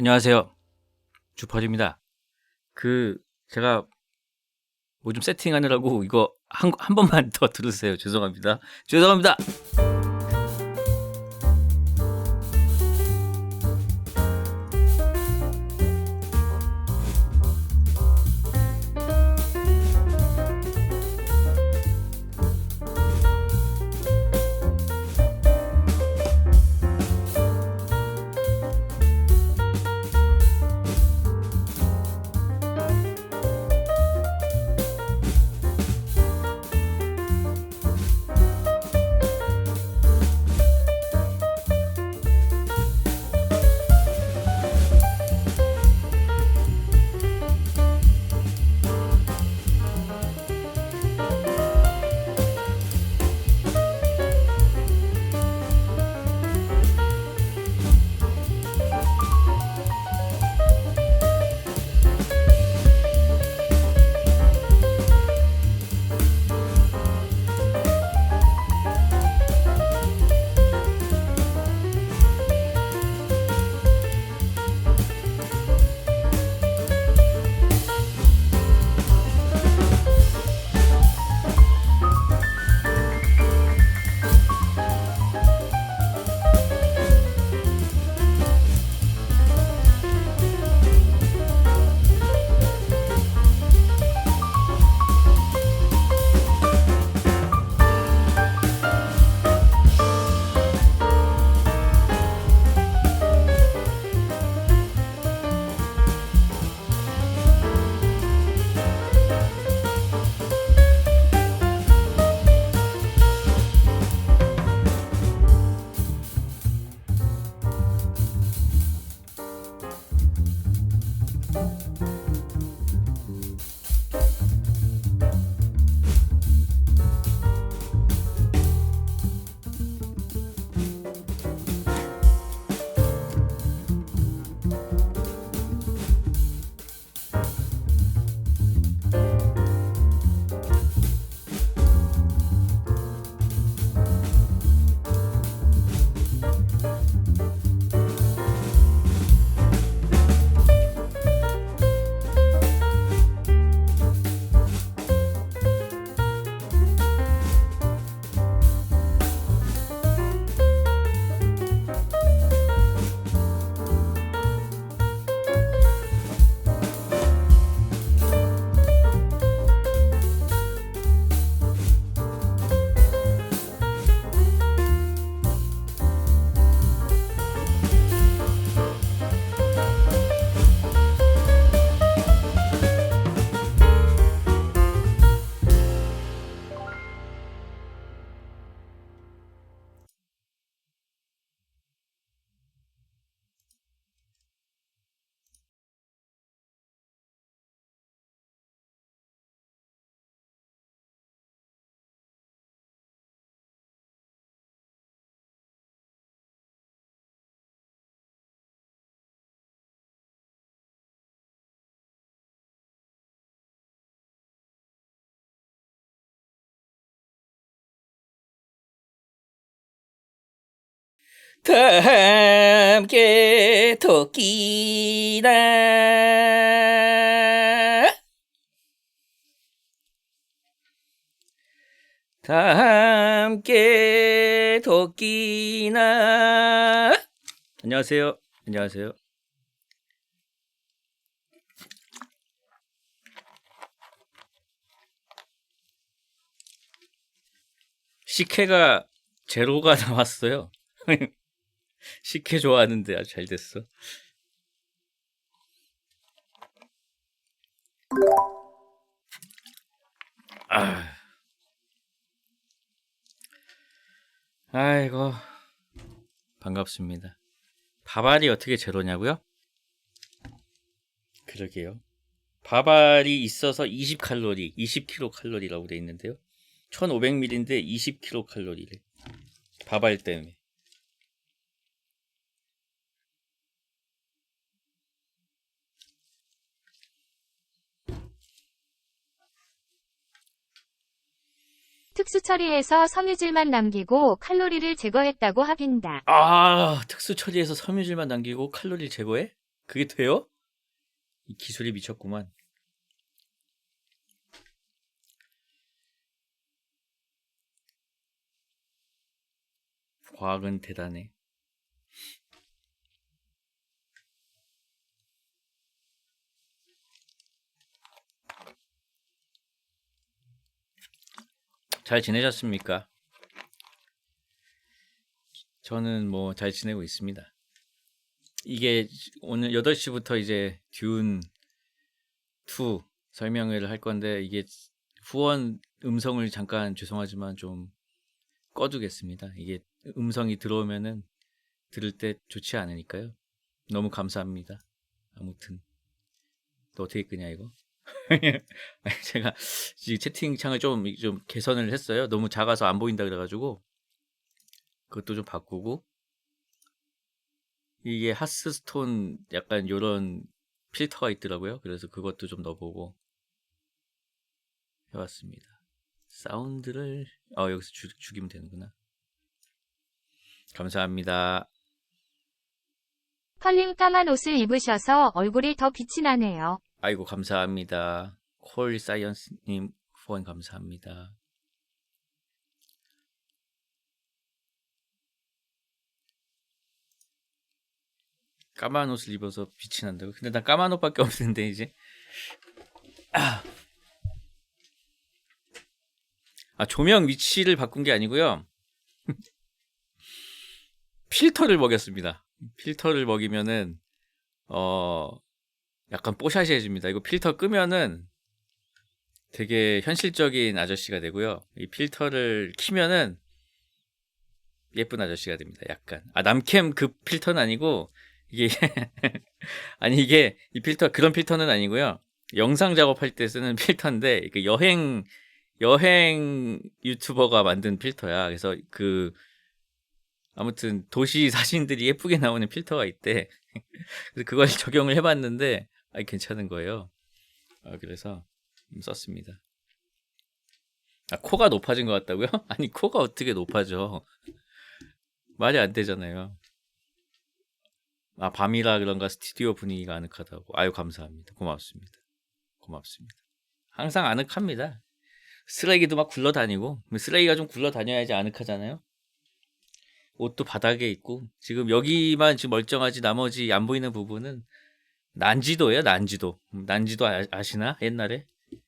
안녕하세요. 주퍼입니다. 제가 뭐 좀 세팅하느라고 이거 한 번만 더 들으세요. 죄송합니다. 죄송합니다. 다 함께 토끼나 다 함께 토끼나. 안녕하세요. 안녕하세요. 식혜가 제로가 나왔어요. 식혜 좋아하는데 아주 잘 됐어. 아이고, 반갑습니다. 밥알이 어떻게 제로냐고요? 그러게요. 밥알이 있어서 20칼로리, 20kcal라고 돼 있는데요. 1500ml인데 20kcal래. 밥알 때문에. 특수 처리해서 섬유질만 남기고 칼로리를 제거했다고 합니다. 특수 처리해서 섬유질만 남기고 칼로리를 제거해? 그게 돼요? 이 기술이 미쳤구만. 과학은 대단해. 잘 지내셨습니까? 저는 뭐 잘 지내고 있습니다. 이게 오늘 8시부터 이제 듄 2 설명회를 할 건데 이게 후원 음성을 잠깐 죄송하지만 좀 꺼두겠습니다. 이게 음성이 들어오면은 들을 때 좋지 않으니까요. 너무 감사합니다. 아무튼 또 어떻게 끄냐 이거? 아니, 제가 이 채팅창을 좀 개선을 했어요. 너무 작아서 안 보인다 그래가지고 그것도 좀 바꾸고 이게 하스스톤 약간 요런 필터가 있더라고요. 그래서 그것도 좀 넣어보고 해봤습니다. 사운드를 여기서 죽이면 되는구나. 감사합니다. 컬님 까만 옷을 입으셔서 얼굴이 더 빛이 나네요. 아이고 감사합니다. 콜 사이언스님 후원 감사합니다. 까만 옷을 입어서 빛이 난다고? 근데 나 까만 옷밖에 없는데 이제 조명 위치를 바꾼 게 아니고요. 필터를 먹였습니다. 필터를 먹이면은 약간 뽀샤시해집니다. 이거 필터 끄면은 되게 현실적인 아저씨가 되고요. 이 필터를 키면은 예쁜 아저씨가 됩니다. 약간 남캠 그 필터는 아니고 이게 아니 이게 이 필터 그런 필터는 아니고요. 영상 작업할 때 쓰는 필터인데 그 여행 유튜버가 만든 필터야. 그래서 아무튼 도시 사진들이 예쁘게 나오는 필터가 있대. 그래서 그걸 적용을 해봤는데 괜찮은 거예요. 그래서 썼습니다. 코가 높아진 것 같다고요? 아니 코가 어떻게 높아져? 말이 안 되잖아요. 밤이라 그런가 스튜디오 분위기가 아늑하다고. 아유 감사합니다. 고맙습니다. 항상 아늑합니다. 쓰레기도 막 굴러다니고 쓰레기가 좀 굴러다녀야지 아늑하잖아요. 옷도 바닥에 있고 지금 여기만 지금 멀쩡하지 나머지 안 보이는 부분은 난지도예요. 난지도 아시나? 옛날에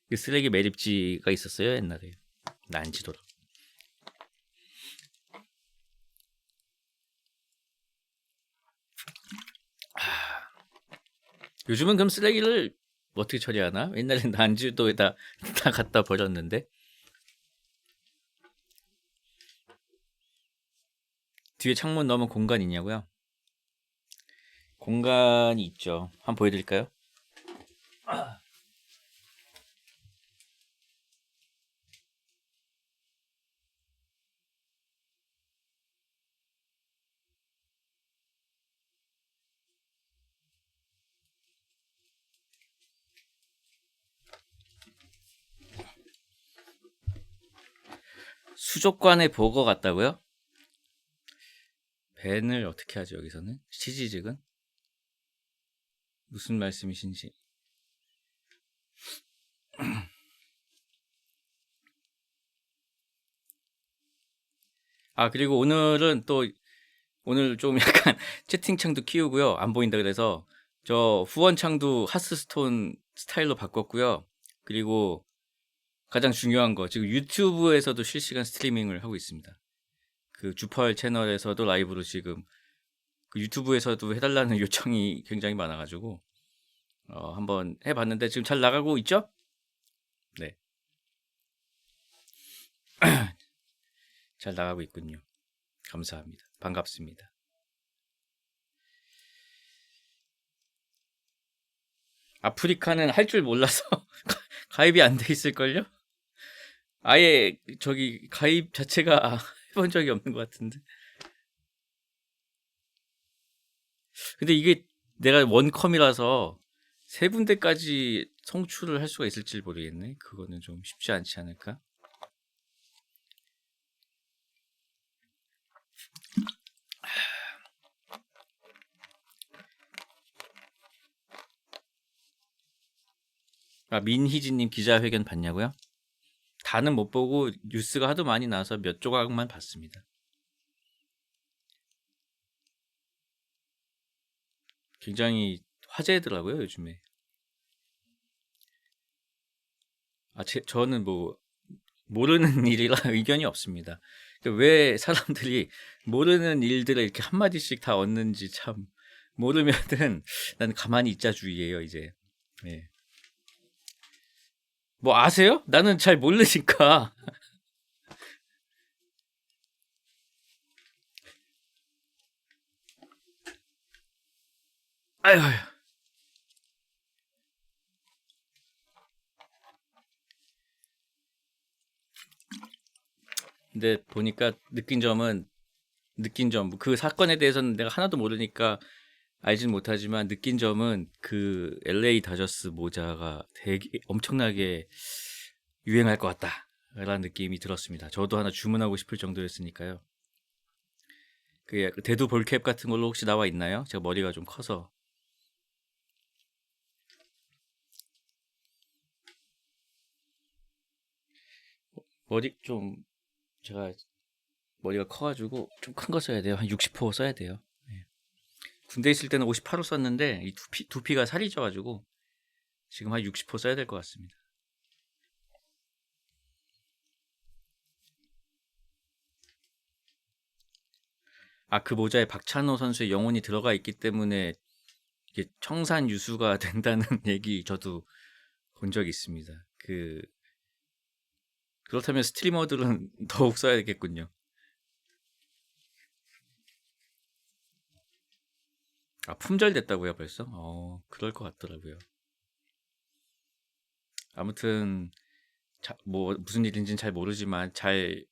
그 쓰레기 매립지가 있었어요. 옛날에 난지도. 요즘은 그럼 쓰레기를 어떻게 처리하나? 옛날엔 난지도에다 다 갖다 버렸는데. 뒤에 창문 넣으면 공간이 있냐고요? 공간이 있죠. 한번 보여드릴까요? 수족관에 보고 같다고요? 밴을 어떻게 하죠 여기서는? 시지직은? 무슨 말씀이신지. 그리고 오늘 좀 약간 채팅창도 키우고요. 안 보인다 그래서 저 후원창도 하스스톤 스타일로 바꿨고요. 그리고 가장 중요한 거 지금 유튜브에서도 실시간 스트리밍을 하고 있습니다. 그 주펄 채널에서도 라이브로 지금 그 유튜브에서도 해달라는 요청이 굉장히 많아가지고 한번 해봤는데 지금 잘 나가고 있죠? 네. 잘 나가고 있군요. 감사합니다. 반갑습니다. 아프리카는 할 줄 몰라서 가입이 안 돼 있을걸요? 아예 저기 가입 자체가 해본 적이 없는 것 같은데. 근데 이게 내가 원컴이라서 세 군데까지 송출을 할 수가 있을지 모르겠네. 그거는 좀 쉽지 않지 않을까? 아, 민희진님 기자회견 봤냐고요? 다는 못 보고 뉴스가 하도 많이 나와서 몇 조각만 봤습니다. 굉장히 화제더라고요, 요즘에. 아, 저는 뭐 모르는 일이라 의견이 없습니다. 왜 사람들이 모르는 일들을 이렇게 한마디씩 다 얻는지 참 모르면은 난 가만히 있자주의예요, 이제. 예. 뭐 아세요? 나는 잘 모르니까. 아휴. 근데 보니까 느낀 점, 그 사건에 대해서는 내가 하나도 모르니까 알진 못하지만 느낀 점은 그 LA 다저스 모자가 되게 엄청나게 유행할 것 같다라는 느낌이 들었습니다. 저도 하나 주문하고 싶을 정도였으니까요. 그 대두 볼캡 같은 걸로 혹시 나와 있나요? 제가 머리가 좀 커서. 머리 좀 제가 머리가 커가지고 좀 큰 거 써야 돼요. 한 60호 써야 돼요. 네. 군대 있을 때는 58호 썼는데 이 두피가 살이 쪄가지고 지금 한 60호 써야 될 것 같습니다. 아, 그 모자에 박찬호 선수의 영혼이 들어가 있기 때문에 이게 청산 유수가 된다는 얘기 저도 본 적이 있습니다. 그렇다면 스트리머들은 더욱 써야겠군요. 아, 품절됐다고요, 벌써? 그럴 것 같더라고요. 아무튼 뭐 무슨 일인지는 잘 모르지만 잘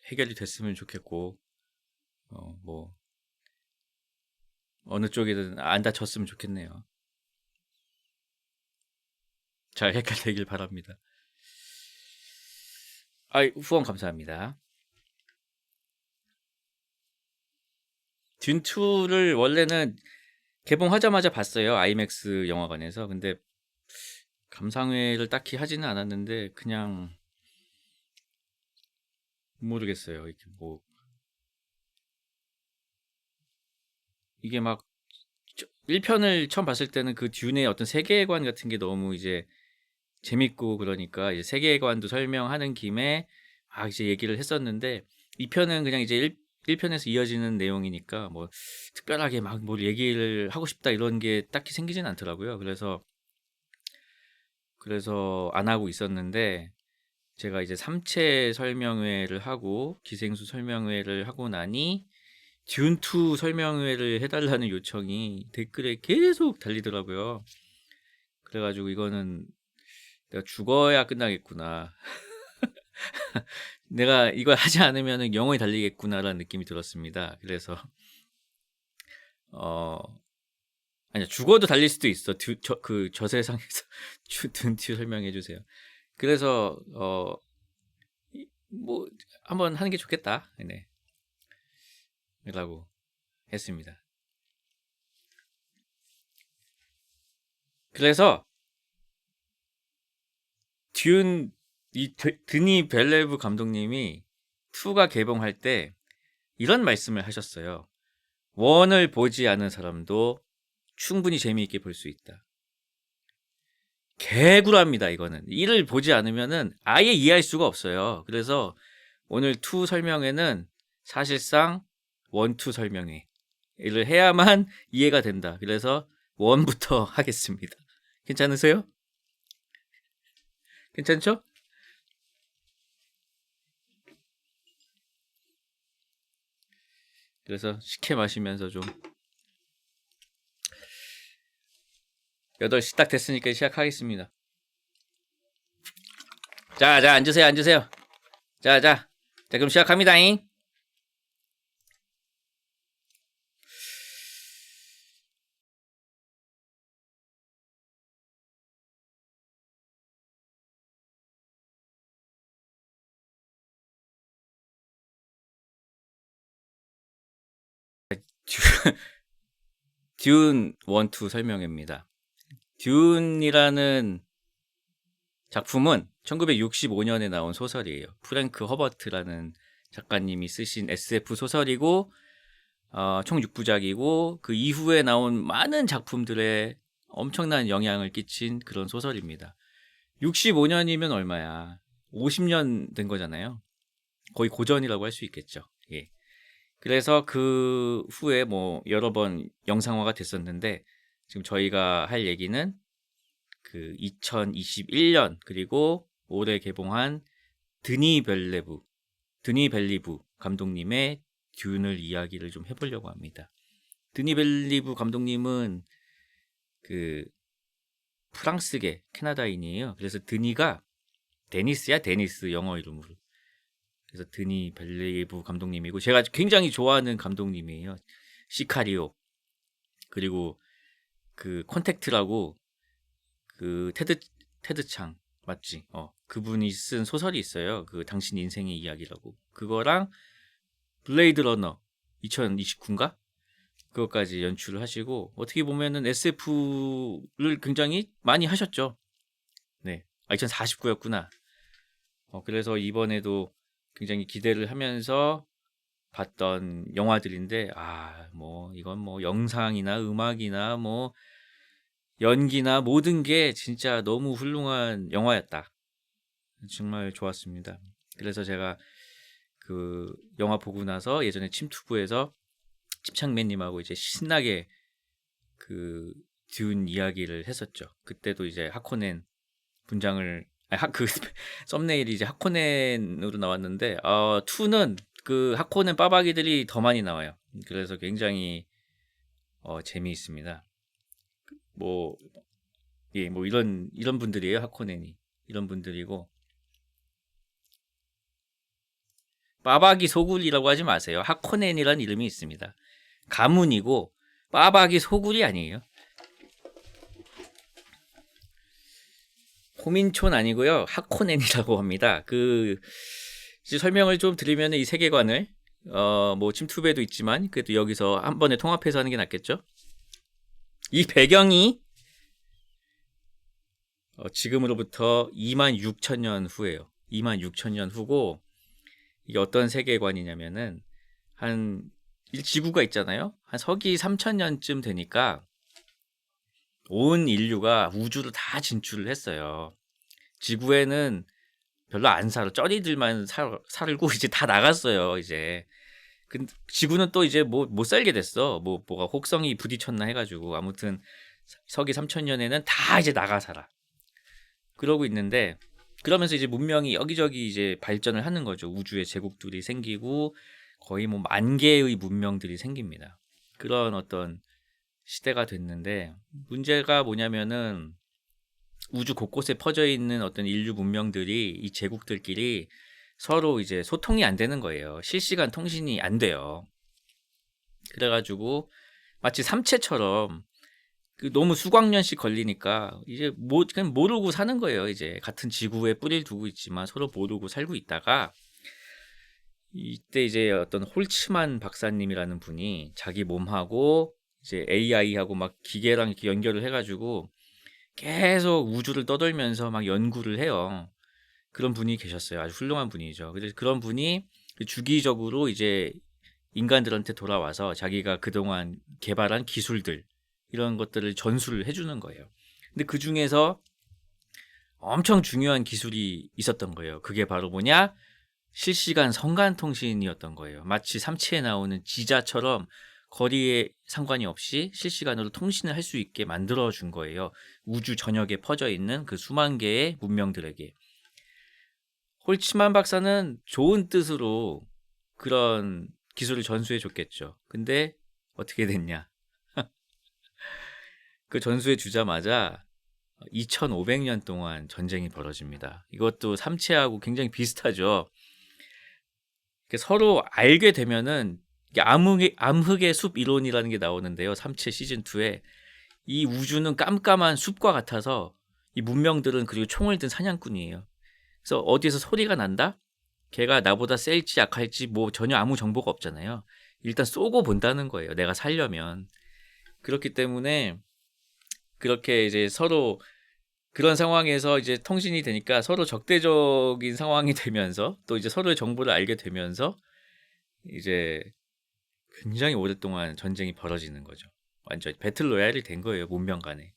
해결이 됐으면 좋겠고, 뭐 어느 쪽이든 안 다쳤으면 좋겠네요. 잘 해결되길 바랍니다. 아, 후원 감사합니다. 듄2를 원래는 개봉하자마자 봤어요. 아이맥스 영화관에서. 근데 감상회를 딱히 하지는 않았는데 그냥 모르겠어요. 이게 뭐 이게 막 1편을 처음 봤을 때는 그 듄의 어떤 세계관 같은 게 너무 이제 재밌고 그러니까 이제 세계관도 설명하는 김에 이제 얘기를 했었는데 2편은 그냥 이제 1편에서 이어지는 내용이니까 뭐 특별하게 막 뭘 얘기를 하고 싶다 이런 게 딱히 생기진 않더라고요. 그래서 안 하고 있었는데 제가 이제 3체 설명회를 하고 기생수 설명회를 하고 나니 듄2 설명회를 해달라는 요청이 댓글에 계속 달리더라고요. 그래가지고 이거는 내가 죽어야 끝나겠구나. 내가 이걸 하지 않으면 영원히 달리겠구나라는 느낌이 들었습니다. 그래서 어 아니야, 죽어도 달릴 수도 있어. 저 세상에서 듄2 설명해 주세요. 그래서 뭐 한번 하는 게 좋겠다. 네. 라고 했습니다. 그래서 이 드니 벨레브 감독님이 2가 개봉할 때 이런 말씀을 하셨어요. 원을 보지 않은 사람도 충분히 재미있게 볼 수 있다. 개구라입니다, 이거는. 이를 보지 않으면은 아예 이해할 수가 없어요. 그래서 오늘 2 설명회는 사실상 1, 2 설명회를 해야만 이해가 된다. 그래서 1부터 하겠습니다. 괜찮으세요? 괜찮죠? 그래서 식혜 마시면서 좀 8시 딱 됐으니까 시작하겠습니다. 자, 앉으세요. 자, 그럼 시작합니다잉. 듄 1, 2 설명입니다. 듄이라는 작품은 1965년에 나온 소설이에요. 프랭크 허버트라는 작가님이 쓰신 SF 소설이고 총 6부작이고 그 이후에 나온 많은 작품들에 엄청난 영향을 끼친 그런 소설입니다. 65년이면 얼마야? 50년 된 거잖아요. 거의 고전이라고 할 수 있겠죠. 예. 그래서 그 후에 뭐 여러 번 영상화가 됐었는데 지금 저희가 할 얘기는 그 2021년 그리고 올해 개봉한 드니 벨리브 감독님의 듄을 이야기를 좀 해보려고 합니다. 드니 벨리브 감독님은 그 프랑스계 캐나다인이에요. 그래서 드니가 데니스 영어 이름으로. 그래서 드니 벨리브 감독님이고 제가 굉장히 좋아하는 감독님이에요. 시카리오 그리고 그 콘택트라고 그 테드 창 맞지? 그분이 쓴 소설이 있어요. 그 당신 인생의 이야기라고. 그거랑 블레이드 러너 2029인가? 그것까지 연출을 하시고 어떻게 보면은 SF를 굉장히 많이 하셨죠. 네. 2049였구나. 그래서 이번에도 굉장히 기대를 하면서 봤던 영화들인데 뭐 이건 뭐 영상이나 음악이나 뭐 연기나 모든 게 진짜 너무 훌륭한 영화였다. 정말 좋았습니다. 그래서 제가 그 영화 보고 나서 예전에 침투부에서 침착맨님하고 이제 신나게 그 듄 이야기를 했었죠. 그때도 이제 하코넨 분장을 그 썸네일이 이제 하코넨으로 나왔는데 2는 그 하코넨 빠박이들이 더 많이 나와요. 그래서 굉장히 재미있습니다. 뭐 예, 뭐 이런 분들이에요. 하코넨이 이런 분들이고 빠박이 소굴이라고 하지 마세요. 하코넨이라는 이름이 있습니다. 가문이고 빠박이 소굴이 아니에요. 호민촌 아니고요. 하코넨이라고 합니다. 그 이제 설명을 좀 드리면 이 세계관을 뭐 침투배도 있지만 그래도 여기서 한 번에 통합해서 하는 게 낫겠죠. 이 배경이 지금으로부터 26,000년 후예요. 26,000년 후고 이게 어떤 세계관이냐면은 한 지구가 있잖아요. 한 서기 3,000년쯤 되니까 온 인류가 우주로 다 진출을 했어요. 지구에는 별로 안 살아. 쩌리들만 살고 이제 다 나갔어요. 이제. 근데 지구는 또 이제 못 살게 됐어. 뭐가 혹성이 부딪혔나 해가지고 아무튼 서기 3,000년에는 다 이제 나가 살아. 그러고 있는데 그러면서 이제 문명이 여기저기 이제 발전을 하는 거죠. 우주에 제국들이 생기고 거의 뭐 10,000개의 문명들이 생깁니다. 그런 어떤 시대가 됐는데 문제가 뭐냐면은 우주 곳곳에 퍼져 있는 어떤 인류 문명들이 이 제국들끼리 서로 이제 소통이 안 되는 거예요. 실시간 통신이 안 돼요. 그래가지고 마치 삼체처럼 너무 수백 년씩 걸리니까 이제 그냥 모르고 사는 거예요. 이제 같은 지구에 뿌리를 두고 있지만 서로 모르고 살고 있다가 이때 이제 어떤 홀츠만 박사님이라는 분이 자기 몸하고 이제 AI하고 막 기계랑 이렇게 연결을 해가지고 계속 우주를 떠돌면서 막 연구를 해요. 그런 분이 계셨어요. 아주 훌륭한 분이죠. 그래서 그런 분이 주기적으로 이제 인간들한테 돌아와서 자기가 그동안 개발한 기술들 이런 것들을 전수를 해주는 거예요. 근데 그 중에서 엄청 중요한 기술이 있었던 거예요. 그게 바로 뭐냐? 실시간 성간 통신이었던 거예요. 마치 삼체에 나오는 지자처럼 거리에 상관이 없이 실시간으로 통신을 할 수 있게 만들어 준 거예요. 우주 전역에 퍼져 있는 그 수만 개의 문명들에게. 홀츠만 박사는 좋은 뜻으로 그런 기술을 전수해 줬겠죠. 근데 어떻게 됐냐? 그 전수해 주자마자 2,500년 동안 전쟁이 벌어집니다. 이것도 삼체하고 굉장히 비슷하죠. 서로 알게 되면은 암흑의 숲 이론이라는 게 나오는데요. 삼체 시즌2에 이 우주는 깜깜한 숲과 같아서 이 문명들은 그리고 총을 든 사냥꾼이에요. 그래서 어디에서 소리가 난다? 걔가 나보다 셀지 약할지 뭐 전혀 아무 정보가 없잖아요. 일단 쏘고 본다는 거예요. 내가 살려면. 그렇기 때문에 그렇게 이제 서로 그런 상황에서 이제 통신이 되니까 서로 적대적인 상황이 되면서 또 이제 서로의 정보를 알게 되면서 이제 굉장히 오랫동안 전쟁이 벌어지는 거죠. 완전 배틀 로얄이 된 거예요, 문명 간에.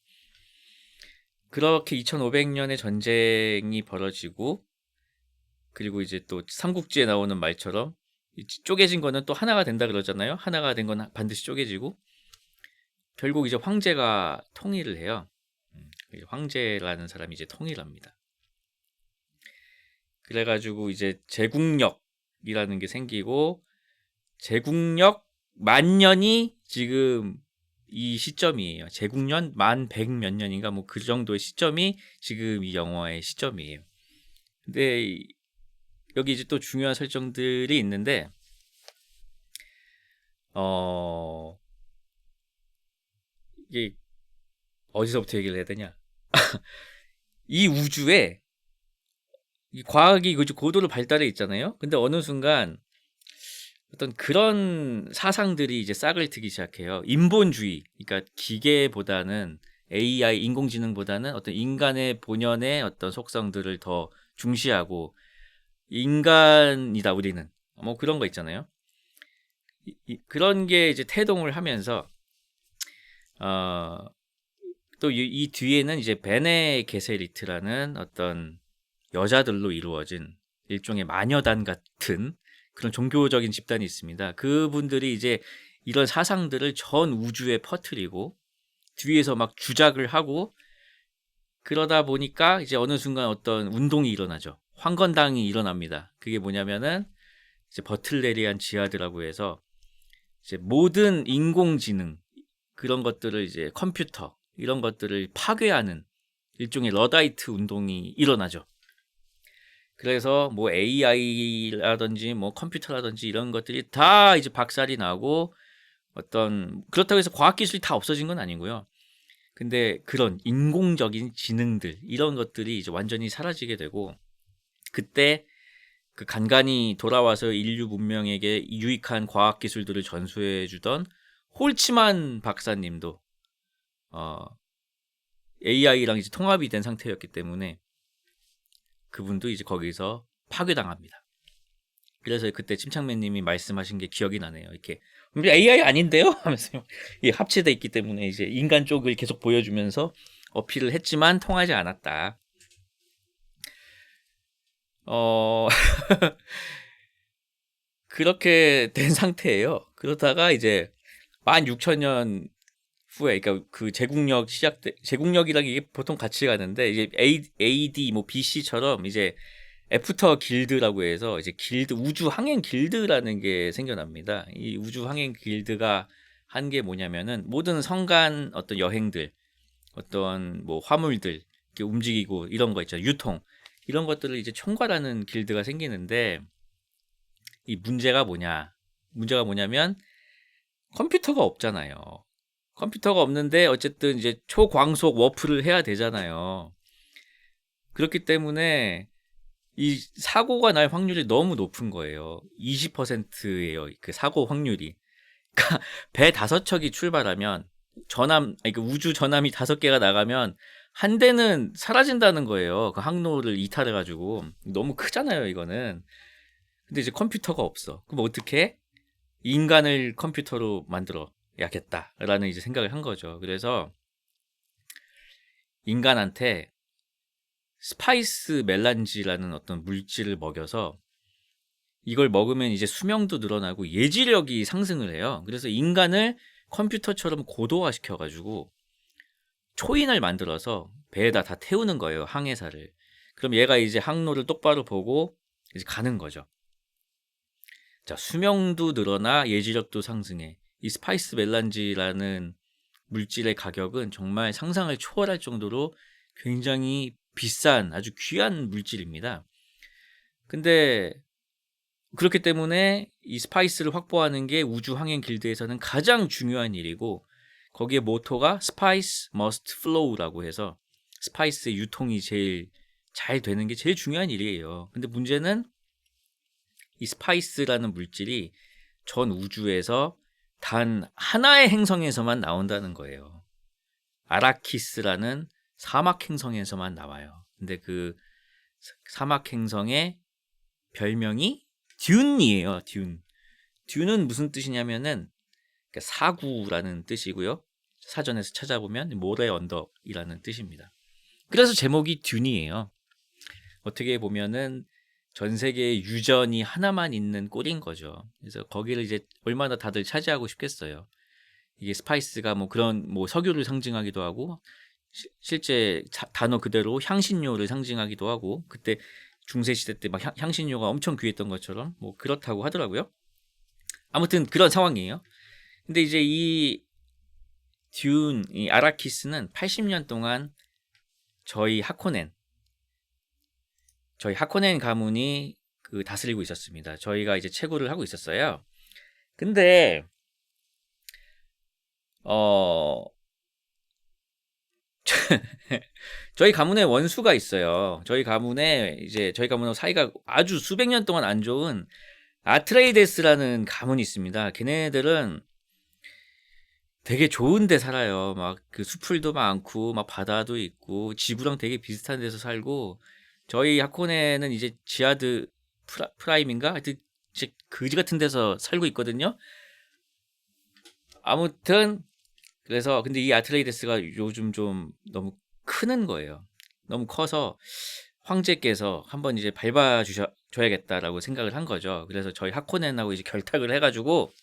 그렇게 2500년의 전쟁이 벌어지고, 그리고 이제 또 삼국지에 나오는 말처럼 쪼개진 거는 또 하나가 된다 그러잖아요. 하나가 된 건 반드시 쪼개지고, 결국 이제 황제가 통일을 해요. 황제라는 사람이 이제 통일합니다. 그래가지고 이제 제국력이라는 게 생기고, 제국력 만년이 지금 이 시점이에요. 제국년 만 100 몇 년인가 뭐 그 정도의 시점이 지금 이 영화의 시점이에요. 근데 여기 이제 또 중요한 설정들이 있는데, 이게 어디서부터 얘기를 해야 되냐? 이 우주에 이 과학이 고도로 발달해 있잖아요. 근데 어느 순간 어떤 그런 사상들이 이제 싹을 트기 시작해요. 인본주의, 그러니까 기계보다는 AI, 인공지능보다는 어떤 인간의 본연의 어떤 속성들을 더 중시하고, 인간이다 우리는, 뭐 그런 거 있잖아요. 그런 게 이제 태동을 하면서 또 이 뒤에는 이제 베네 게세리트라는 어떤 여자들로 이루어진 일종의 마녀단 같은 그런 종교적인 집단이 있습니다. 그분들이 이제 이런 사상들을 전 우주에 퍼뜨리고 뒤에서 막 주작을 하고, 그러다 보니까 이제 어느 순간 어떤 운동이 일어나죠. 황건당이 일어납니다. 그게 뭐냐면은 이제 버틀레리안 지하드라고 해서 이제 모든 인공지능, 그런 것들을 이제 컴퓨터 이런 것들을 파괴하는 일종의 러다이트 운동이 일어나죠. 그래서 뭐 AI라든지 뭐 컴퓨터라든지 이런 것들이 다 이제 박살이 나고, 어떤 그렇다고 해서 과학기술이 다 없어진 건 아니고요. 근데 그런 인공적인 지능들 이런 것들이 이제 완전히 사라지게 되고, 그때 그 간간히 돌아와서 인류 문명에게 유익한 과학기술들을 전수해 주던 홀츠만 박사님도 AI랑 이제 통합이 된 상태였기 때문에 그분도 이제 거기서 파괴당합니다. 그래서 그때 침착맨님이 말씀하신 게 기억이 나네요. 이렇게 우리 AI 아닌데요? 하면서 합체돼 있기 때문에 이제 인간 쪽을 계속 보여주면서 어필을 했지만 통하지 않았다. 그렇게 된 상태예요. 그러다가 이제 16,000년 후에, 그러니까 그 제국력이라는 게 보통 같이 가는데, 이제 AD 뭐 BC처럼 이제 애프터 길드라고 해서 이제 길드, 우주 항행 길드라는 게 생겨납니다. 이 우주 항행 길드가 한 게 뭐냐면은 모든 성간 어떤 여행들, 어떤 뭐 화물들 이렇게 움직이고 이런 거 있잖아요. 유통 이런 것들을 이제 총괄하는 길드가 생기는데, 이 문제가 뭐냐면 컴퓨터가 없잖아요. 컴퓨터가 없는데 어쨌든 이제 초광속 워프를 해야 되잖아요. 그렇기 때문에 이 사고가 날 확률이 너무 높은 거예요. 20%예요. 그 사고 확률이. 그러니까 배 5척이 출발하면 그 우주 전함이 5개가 나가면 한 대는 사라진다는 거예요. 그 항로를 이탈해 가지고. 너무 크잖아요, 이거는. 근데 이제 컴퓨터가 없어. 그럼 어떻게? 인간을 컴퓨터로 만들어야겠다라는 이제 생각을 한 거죠. 그래서 인간한테 스파이스 멜란지라는 어떤 물질을 먹여서, 이걸 먹으면 이제 수명도 늘어나고 예지력이 상승을 해요. 그래서 인간을 컴퓨터처럼 고도화 시켜가지고 초인을 만들어서 배에다 다 태우는 거예요, 항해사를. 그럼 얘가 이제 항로를 똑바로 보고 이제 가는 거죠. 자, 수명도 늘어나 예지력도 상승해. 이 스파이스 멜란지라는 물질의 가격은 정말 상상을 초월할 정도로 굉장히 비싼 아주 귀한 물질입니다. 근데 그렇기 때문에 이 스파이스를 확보하는 게 우주 항행 길드에서는 가장 중요한 일이고, 거기에 모토가 Spice Must Flow라고 해서 스파이스의 유통이 제일 잘 되는 게 제일 중요한 일이에요. 근데 문제는 이 스파이스라는 물질이 전 우주에서 단 하나의 행성에서만 나온다는 거예요. 아라키스라는 사막 행성에서만 나와요. 근데 그 사막 행성의 별명이 듄이에요. 듄. 듄은 무슨 뜻이냐면은 사구라는 뜻이고요. 사전에서 찾아보면 모래 언덕이라는 뜻입니다. 그래서 제목이 듄이에요. 어떻게 보면은 전 세계에 유전이 하나만 있는 꼴인 거죠. 그래서 거기를 이제 얼마나 다들 차지하고 싶겠어요. 이게 스파이스가 뭐 그런 뭐 석유를 상징하기도 하고 실제 단어 그대로 향신료를 상징하기도 하고 그때 중세 시대 때 막 향신료가 엄청 귀했던 것처럼 뭐 그렇다고 하더라고요. 아무튼 그런 상황이에요. 근데 이제 이 아라키스는 80년 동안 저희 하코넨 가문이 그 다스리고 있었습니다. 저희가 이제 채굴을 하고 있었어요. 근데 저희 가문에 원수가 있어요. 저희 가문하고 사이가 아주 수백 년 동안 안 좋은 아트레이데스라는 가문이 있습니다. 걔네들은 되게 좋은 데 살아요. 막 그 수풀도 많고 막 바다도 있고 지구랑 되게 비슷한 데서 살고 저희 하코네는 이제 지하드 프라임인가? 하여튼 그지 같은 데서 살고 있거든요. 아무튼 그래서 근데 이 아트레이데스가 요즘 좀 너무 크는 거예요. 너무 커서 황제께서 한번 이제 줘야겠다라고 생각을 한 거죠. 그래서 저희 하코넨하고 이제 결탁을 해가지고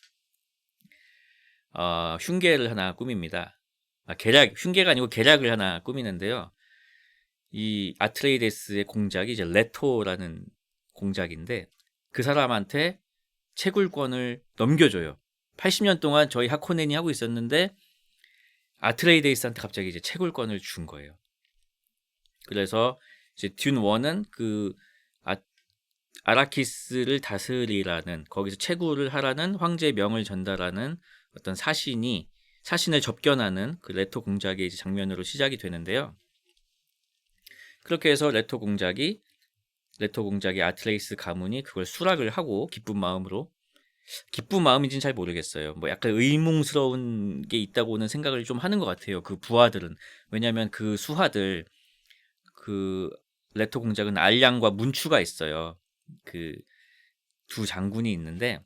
흉계를 하나 꾸밉니다. 흉계가 아니고 계략을 하나 꾸미는데요. 이 아트레이데스의 공작이 이제 레토라는 공작인데 그 사람한테 채굴권을 넘겨줘요. 80년 동안 저희 하코넨이 하고 있었는데 아트레이데스한테 갑자기 이제 채굴권을 준 거예요. 그래서 이제 듄 1은 그 아라키스를 다스리라는 거기서 채굴을 하라는 황제의 명을 전달하는 어떤 사신을 접견하는 그 레토 공작의 이제 장면으로 시작이 되는데요. 그렇게 해서 레토 공작이 아트레이스 가문이 그걸 수락을 하고 기쁜 마음인지는 잘 모르겠어요. 뭐 약간 의문스러운 게 있다고는 생각을 좀 하는 것 같아요. 그 부하들은. 왜냐하면 그 수하들 그 레토 공작은 알량과 문추가 있어요. 그 두 장군이 있는데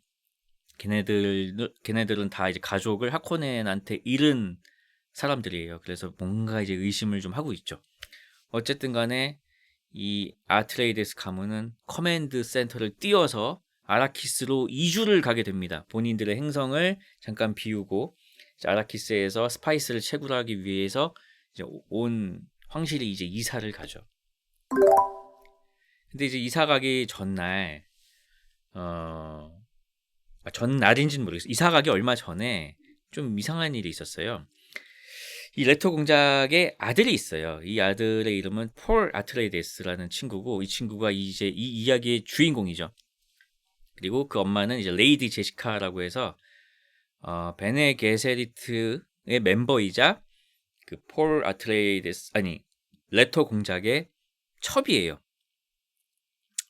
걔네들은 다 이제 가족을 하코넨한테 잃은 사람들이에요. 그래서 뭔가 이제 의심을 좀 하고 있죠. 어쨌든 간에 이 아트레이데스 가문은 커맨드 센터를 띄워서 아라키스로 이주를 가게 됩니다. 본인들의 행성을 잠깐 비우고 아라키스에서 스파이스를 채굴하기 위해서 이제 온 황실이 이제 이사를 가죠. 근데 이제 이사 가기 전날 전날인지는 모르겠어요. 이사 가기 얼마 전에 좀 이상한 일이 있었어요. 이 레토 공작의 아들이 있어요. 이 아들의 이름은 폴 아트레이데스라는 친구고 이 친구가 이제 이 이야기의 주인공이죠. 그리고 그 엄마는 이제 레이디 제시카라고 해서 베네 게세리트의 멤버이자 그 폴 아트레이데스 레토 공작의 첩이에요.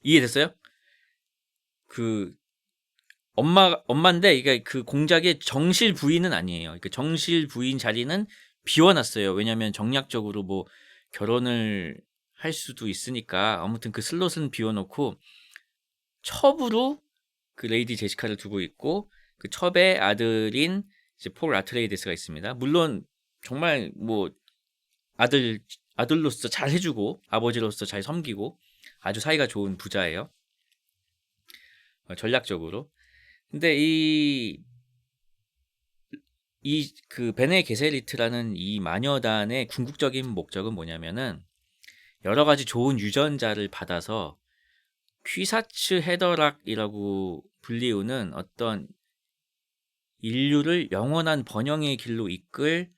이해됐어요? 그 엄마인데 이게 그 공작의 정실 부인은 아니에요. 그 정실 부인 자리는 비워놨어요. 왜냐하면 정략적으로 뭐 결혼을 할 수도 있으니까 아무튼 그 슬롯은 비워놓고 첩으로 그 레이디 제시카를 두고 있고 그 첩의 아들인 이제 폴 아트레이데스가 있습니다. 물론 정말 뭐 아들로서 잘 해주고 아버지로서 잘 섬기고 아주 사이가 좋은 부자예요. 전략적으로. 근데 그 베네 게세리트라는 이 마녀단의 궁극적인 목적은 뭐냐면은 여러 가지 좋은 유전자를 받아서 퀴사츠 헤더락이라고 불리우는 어떤 인류를 영원한 번영의 길로 이끌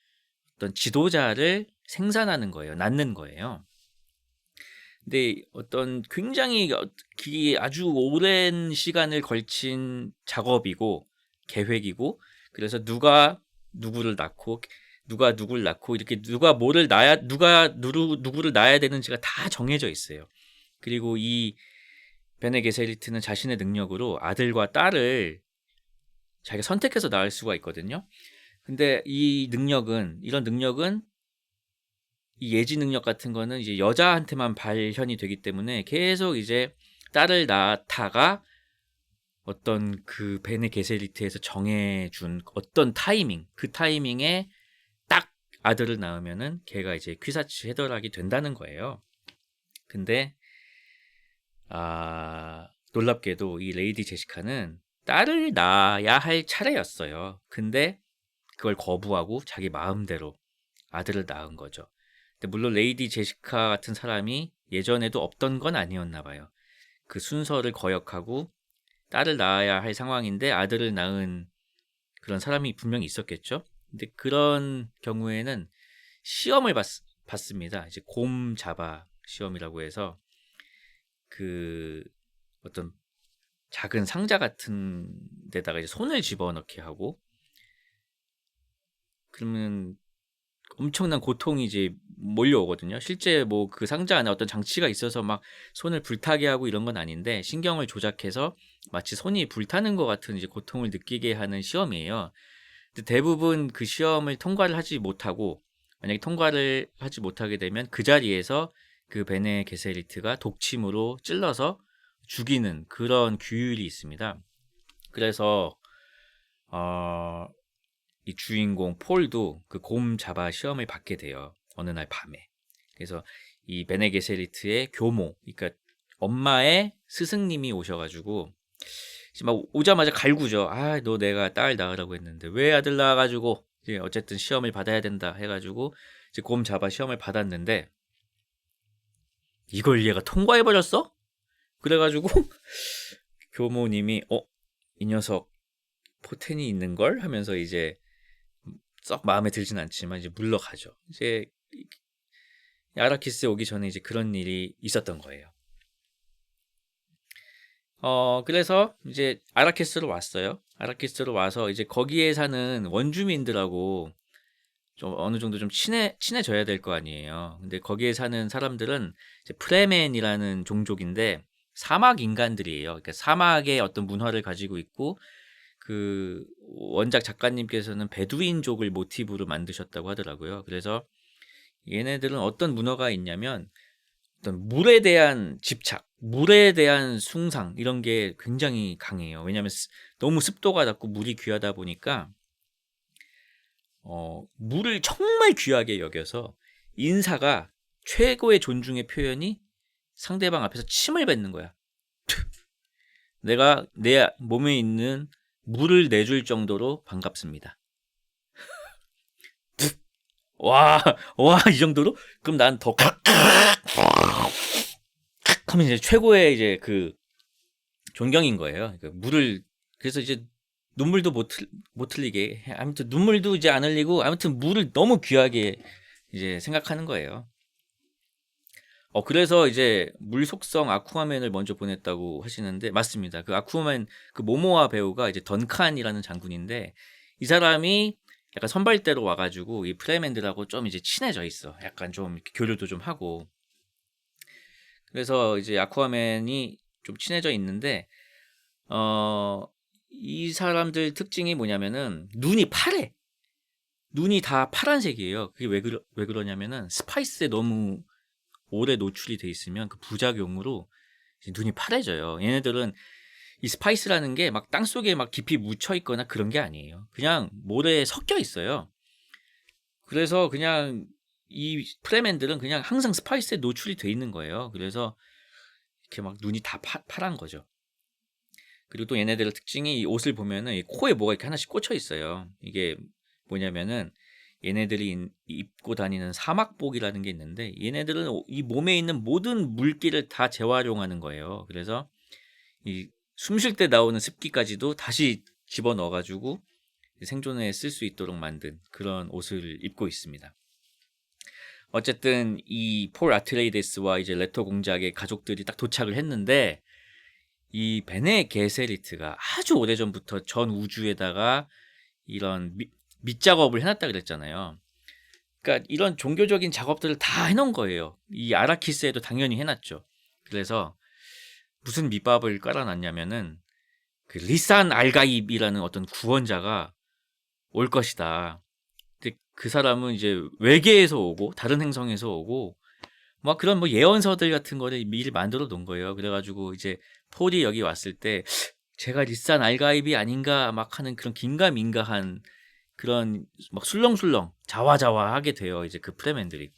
어떤 지도자를 생산하는 거예요. 낳는 거예요. 근데 어떤 굉장히 아주 오랜 시간을 걸친 작업이고 계획이고 그래서 누가 누구를 낳고 누가 누구를 낳고 이렇게 누가 누구를 낳아야 되는지가 다 정해져 있어요. 그리고 이 베네 게세리트는 자신의 능력으로 아들과 딸을 자기가 선택해서 낳을 수가 있거든요. 근데 이런 능력은 이 예지 능력 같은 거는 이제 여자한테만 발현이 되기 때문에 계속 이제 딸을 낳다가 어떤 그 베네 게세리트에서 정해준 어떤 타이밍, 그 타이밍에 딱 아들을 낳으면은 걔가 이제 퀴사츠 헤더락이 된다는 거예요. 근데 놀랍게도 이 레이디 제시카는 딸을 낳아야 할 차례였어요. 근데 그걸 거부하고 자기 마음대로 아들을 낳은 거죠. 근데 물론 레이디 제시카 같은 사람이 예전에도 없던 건 아니었나 봐요. 그 순서를 거역하고 딸을 낳아야 할 상황인데 아들을 낳은 그런 사람이 분명히 있었겠죠. 근데 그런 경우에는 시험을 받습니다. 이제 곰 잡아 시험이라고 해서 그 어떤 작은 상자 같은 데다가 이제 손을 집어넣게 하고, 그러면 엄청난 고통이 이제 몰려오거든요. 실제 뭐 그 상자 안에 어떤 장치가 있어서 막 손을 불타게 하고 이런 건 아닌데, 신경을 조작해서 마치 손이 불타는 것 같은 이제 고통을 느끼게 하는 시험이에요. 근데 대부분 그 시험을 통과를 하지 못하고, 만약에 통과를 하지 못하게 되면 그 자리에서 그 베네 게세리트가 독침으로 찔러서 죽이는 그런 규율이 있습니다. 그래서 이 주인공 폴도 그 곰 잡아 시험을 받게 돼요. 어느 날 밤에. 그래서 이 베네 게세리트의 교모, 그러니까 엄마의 스승님이 오셔가지고 막 오자마자 갈구죠. 너 내가 딸 낳으라고 했는데 왜 아들 낳아가지고, 이제 어쨌든 시험을 받아야 된다 해가지고 이제 곰 잡아 시험을 받았는데, 이걸 얘가 통과해버렸어? 그래가지고 교모님이 이 녀석 포텐이 있는걸 하면서 이제 썩 마음에 들진 않지만 이제 물러가죠. 이제 아라키스에 오기 전에 이제 그런 일이 있었던 거예요. 그래서 이제 아라키스로 왔어요. 아라키스로 와서 이제 거기에 사는 원주민들하고 좀 어느 정도 좀 친해져야 될 거 아니에요. 근데 거기에 사는 사람들은 이제 프레멘이라는 종족인데 사막 인간들이에요. 그러니까 사막의 어떤 문화를 가지고 있고, 그 원작 작가님께서는 베두인족을 모티브로 만드셨다고 하더라고요. 그래서 얘네들은 어떤 문화가 있냐면 어떤 물에 대한 집착, 물에 대한 숭상, 이런 게 굉장히 강해요. 왜냐하면 너무 습도가 낮고 물이 귀하다 보니까 물을 정말 귀하게 여겨서 인사가 최고의 존중의 표현이 상대방 앞에서 침을 뱉는 거야. 내가 내 몸에 있는 물을 내줄 정도로 반갑습니다. 와, 이 정도로? 그럼 난 더 하면 이제 최고의 이제 그 존경인 거예요. 그러니까 물을, 그래서 이제 눈물도 못 흘리게 아무튼 눈물도 이제 안 흘리고, 아무튼 물을 너무 귀하게 이제 생각하는 거예요. 그래서 이제 물 속성 아쿠아맨을 먼저 보냈다고 하시는데, 맞습니다. 그 아쿠아맨 그 모모아 배우가 이제 던칸이라는 장군인데, 이 사람이 약간 선발대로 와가지고 이 프레맨들하고 좀 이제 친해져 있어. 약간 좀 이렇게 교류도 좀 하고. 그래서 이제 아쿠아맨이 좀 친해져 있는데, 이 사람들 특징이 뭐냐면은 눈이 파래. 눈이 다 파란색이에요. 그게 왜 그러냐면은 스파이스에 너무 오래 노출이 돼 있으면 그 부작용으로 이제 눈이 파래져요. 얘네들은 이 스파이스라는 게 막 땅속에 막 깊이 묻혀 있거나 그런 게 아니에요. 그냥 모래에 섞여 있어요. 그래서 그냥 이 프레맨들은 그냥 항상 스파이스에 노출이 돼 있는 거예요. 그래서 이렇게 막 눈이 다 파란 거죠. 그리고 또 얘네들의 특징이, 이 옷을 보면은 이 코에 뭐가 이렇게 하나씩 꽂혀 있어요. 이게 뭐냐면은 얘네들이 입고 다니는 사막복이라는 게 있는데, 얘네들은 이 몸에 있는 모든 물기를 다 재활용하는 거예요. 그래서 이 숨 쉴 때 나오는 습기까지도 다시 집어넣어가지고 생존에 쓸 수 있도록 만든 그런 옷을 입고 있습니다. 어쨌든 이 폴 아트레이데스와 이제 레토 공작의 가족들이 딱 도착을 했는데, 이 베네 게세리트가 아주 오래전부터 전 우주에다가 이런 밑작업을 해놨다 그랬잖아요. 그러니까 이런 종교적인 작업들을 다 해놓은 거예요. 이 아라키스에도 당연히 해놨죠. 그래서 무슨 밑밥을 깔아놨냐면은 그 리산 알가입이라는 어떤 구원자가 올 것이다. 근데 그 사람은 이제 외계에서 오고 다른 행성에서 오고 막 그런 뭐 예언서들 같은 거를 미리 만들어 놓은 거예요. 그래가지고 이제 폴이 여기 왔을 때 제가 리산 알가입이 아닌가 막 하는 그런 긴가민가한 그런 막 술렁술렁 자화자화하게 돼요. 이제 그 프레맨들이.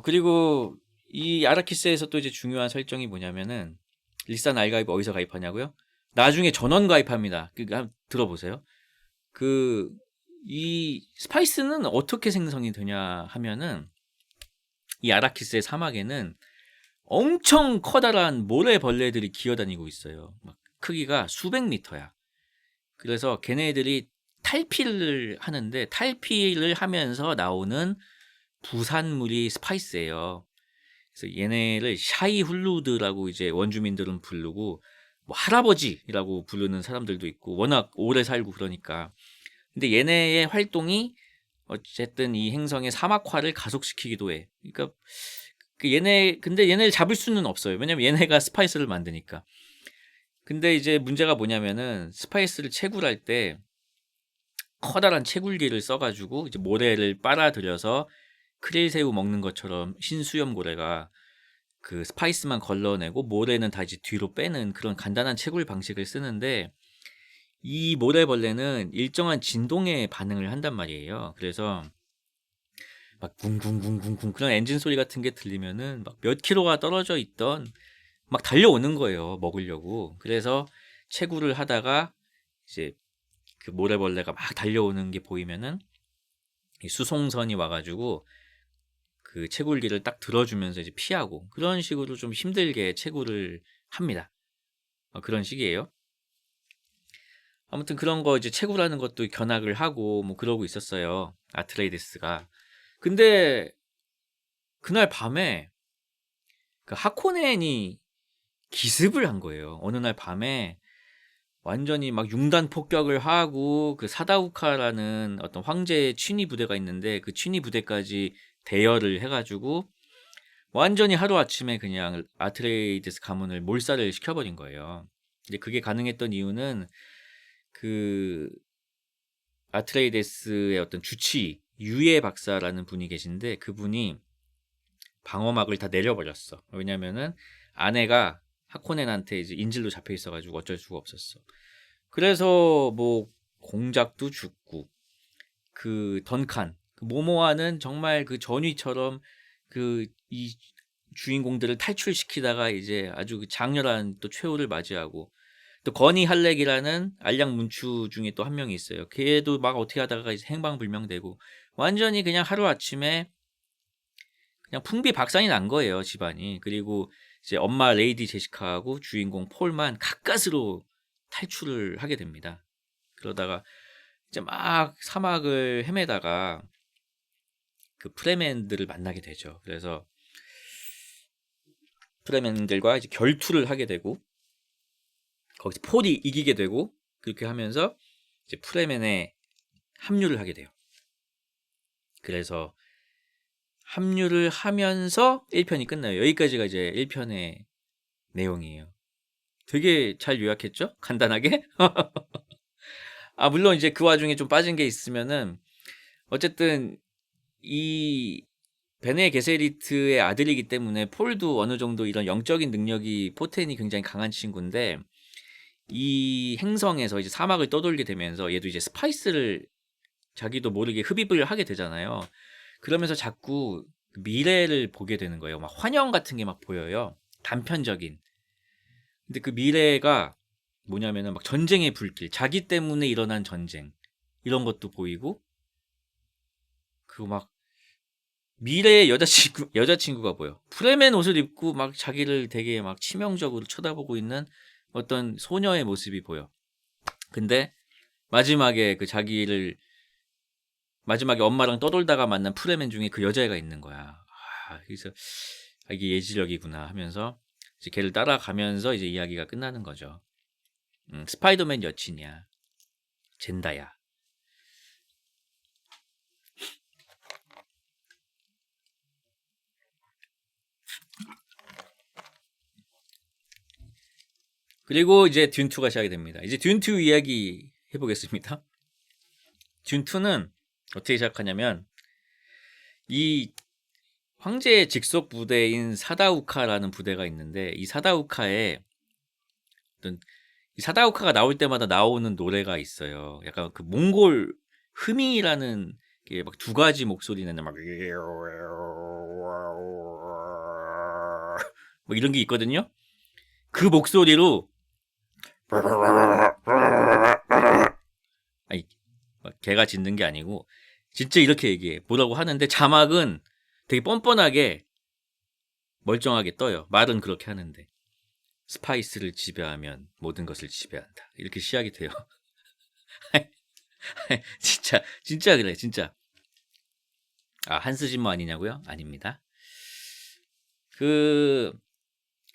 그리고 이 아라키스에서 또 이제 중요한 설정이 뭐냐면은 리산 알가입 어디서 가입하냐고요? 나중에 전원 가입합니다. 한번 들어보세요. 이 스파이스는 어떻게 생성이 되냐 하면은 이 아라키스의 사막에는 엄청 커다란 모래벌레들이 기어다니고 있어요. 막 크기가 수백 미터야. 그래서 걔네들이 탈피를 하는데 탈피를 하면서 나오는 부산물이 스파이스예요. 그래서 얘네를 샤이 훌루드라고 이제 원주민들은 부르고 뭐 할아버지라고 부르는 사람들도 있고 워낙 오래 살고 그러니까. 근데 얘네의 활동이 어쨌든 이 행성의 사막화를 가속시키기도 해. 그러니까 근데 얘네를 잡을 수는 없어요. 왜냐면 얘네가 스파이스를 만드니까. 근데 이제 문제가 뭐냐면은 스파이스를 채굴할 때 커다란 채굴기를 써가지고 이제 모래를 빨아들여서 크릴새우 먹는 것처럼 신수염 고래가 그 스파이스만 걸러내고 모래는 다 이제 뒤로 빼는 그런 간단한 채굴 방식을 쓰는데 이 모래벌레는 일정한 진동에 반응을 한단 말이에요. 그래서 막 쿵쿵쿵쿵쿵 그런 엔진 소리 같은 게 들리면은 막 몇 킬로가 떨어져 있던 막 달려오는 거예요. 먹으려고. 그래서 채굴을 하다가 이제 그 모래벌레가 막 달려오는 게 보이면은 이 수송선이 와가지고 그 채굴기를 딱 들어주면서 이제 피하고 그런 식으로 좀 힘들게 채굴을 합니다. 그런 식이에요. 아무튼 그런 거 이제 채굴하는 것도 견학을 하고 뭐 그러고 있었어요. 아트레이데스가. 근데 그날 밤에 그 하코넨이 기습을 한 거예요. 어느 날 밤에 완전히 막 융단 폭격을 하고 그 사다우카라는 어떤 황제의 친위 부대가 있는데 그 친위 부대까지 대열을 해가지고 완전히 하루아침에 그냥 아트레이데스 가문을 몰살을 시켜버린 거예요. 이제 그게 가능했던 이유는 그 아트레이데스의 어떤 주치 유예 박사라는 분이 계신데 그분이 방어막을 다 내려버렸어. 왜냐면은 아내가 하코넨한테 이제 인질로 잡혀 있어가지고 어쩔 수가 없었어. 그래서 뭐 공작도 죽고 그 던칸 그 모모아는 정말 그 전위처럼 그 이 주인공들을 탈출시키다가 이제 아주 그 장렬한 또 최후를 맞이하고 또 거니 할렉이라는 알량 문추 중에 또 한 명이 있어요. 걔도 막 어떻게 하다가 이제 행방불명되고 완전히 그냥 하루아침에 그냥 풍비박산이 난 거예요, 집안이. 그리고 이제 엄마 레이디 제시카하고 주인공 폴만 가까스로 탈출을 하게 됩니다. 그러다가 이제 막 사막을 헤매다가 그 프레맨들을 만나게 되죠. 그래서 프레맨들과 이제 결투를 하게 되고 거기서 폴이 이기게 되고 그렇게 하면서 이제 프레맨에 합류를 하게 돼요. 그래서 합류를 하면서 1편이 끝나요. 여기까지가 이제 1편의 내용이에요. 되게 잘 요약했죠? 간단하게? 물론 이제 그 와중에 좀 빠진 게 있으면은 어쨌든 이 베네 게세리트의 아들이기 때문에 폴도 어느 정도 이런 영적인 능력이 포텐이 굉장히 강한 친구인데 이 행성에서 이제 사막을 떠돌게 되면서 얘도 이제 스파이스를 자기도 모르게 흡입을 하게 되잖아요. 그러면서 자꾸 미래를 보게 되는 거예요. 막 환영 같은 게 막 보여요. 단편적인. 근데 그 미래가 뭐냐면은 막 전쟁의 불길, 자기 때문에 일어난 전쟁 이런 것도 보이고 그 막 미래의 여자친구가 보여. 프레맨 옷을 입고 막 자기를 되게 막 치명적으로 쳐다보고 있는 어떤 소녀의 모습이 보여. 근데 마지막에 마지막에 엄마랑 떠돌다가 만난 프레맨 중에 그 여자애가 있는 거야. 그래서 이게 예지력이구나 하면서 이제 걔를 따라가면서 이제 이야기가 끝나는 거죠. 스파이더맨 여친이야. 젠다야. 그리고 이제 듄2가 시작이 됩니다. 이제 듄2 이야기 해보겠습니다. 듄 2는 어떻게 시작하냐면 이 황제의 직속 부대인 사다우카라는 부대가 있는데 이 사다우카에 어떤 이 사다우카가 나올 때마다 나오는 노래가 있어요. 약간 그 몽골 흐밍이라는 게 막 두 가지 목소리 내는 막 뭐 이런 게 있거든요. 그 목소리로 아니 막 개가 짖는 게 아니고 진짜 이렇게 얘기해. 뭐라고 하는데 자막은 되게 뻔뻔하게 멀쩡하게 떠요. 말은 그렇게 하는데 스파이스를 지배하면 모든 것을 지배한다. 이렇게 시작이 돼요. 진짜 그래, 진짜. 아, 한스진모 아니냐고요? 아닙니다. 그,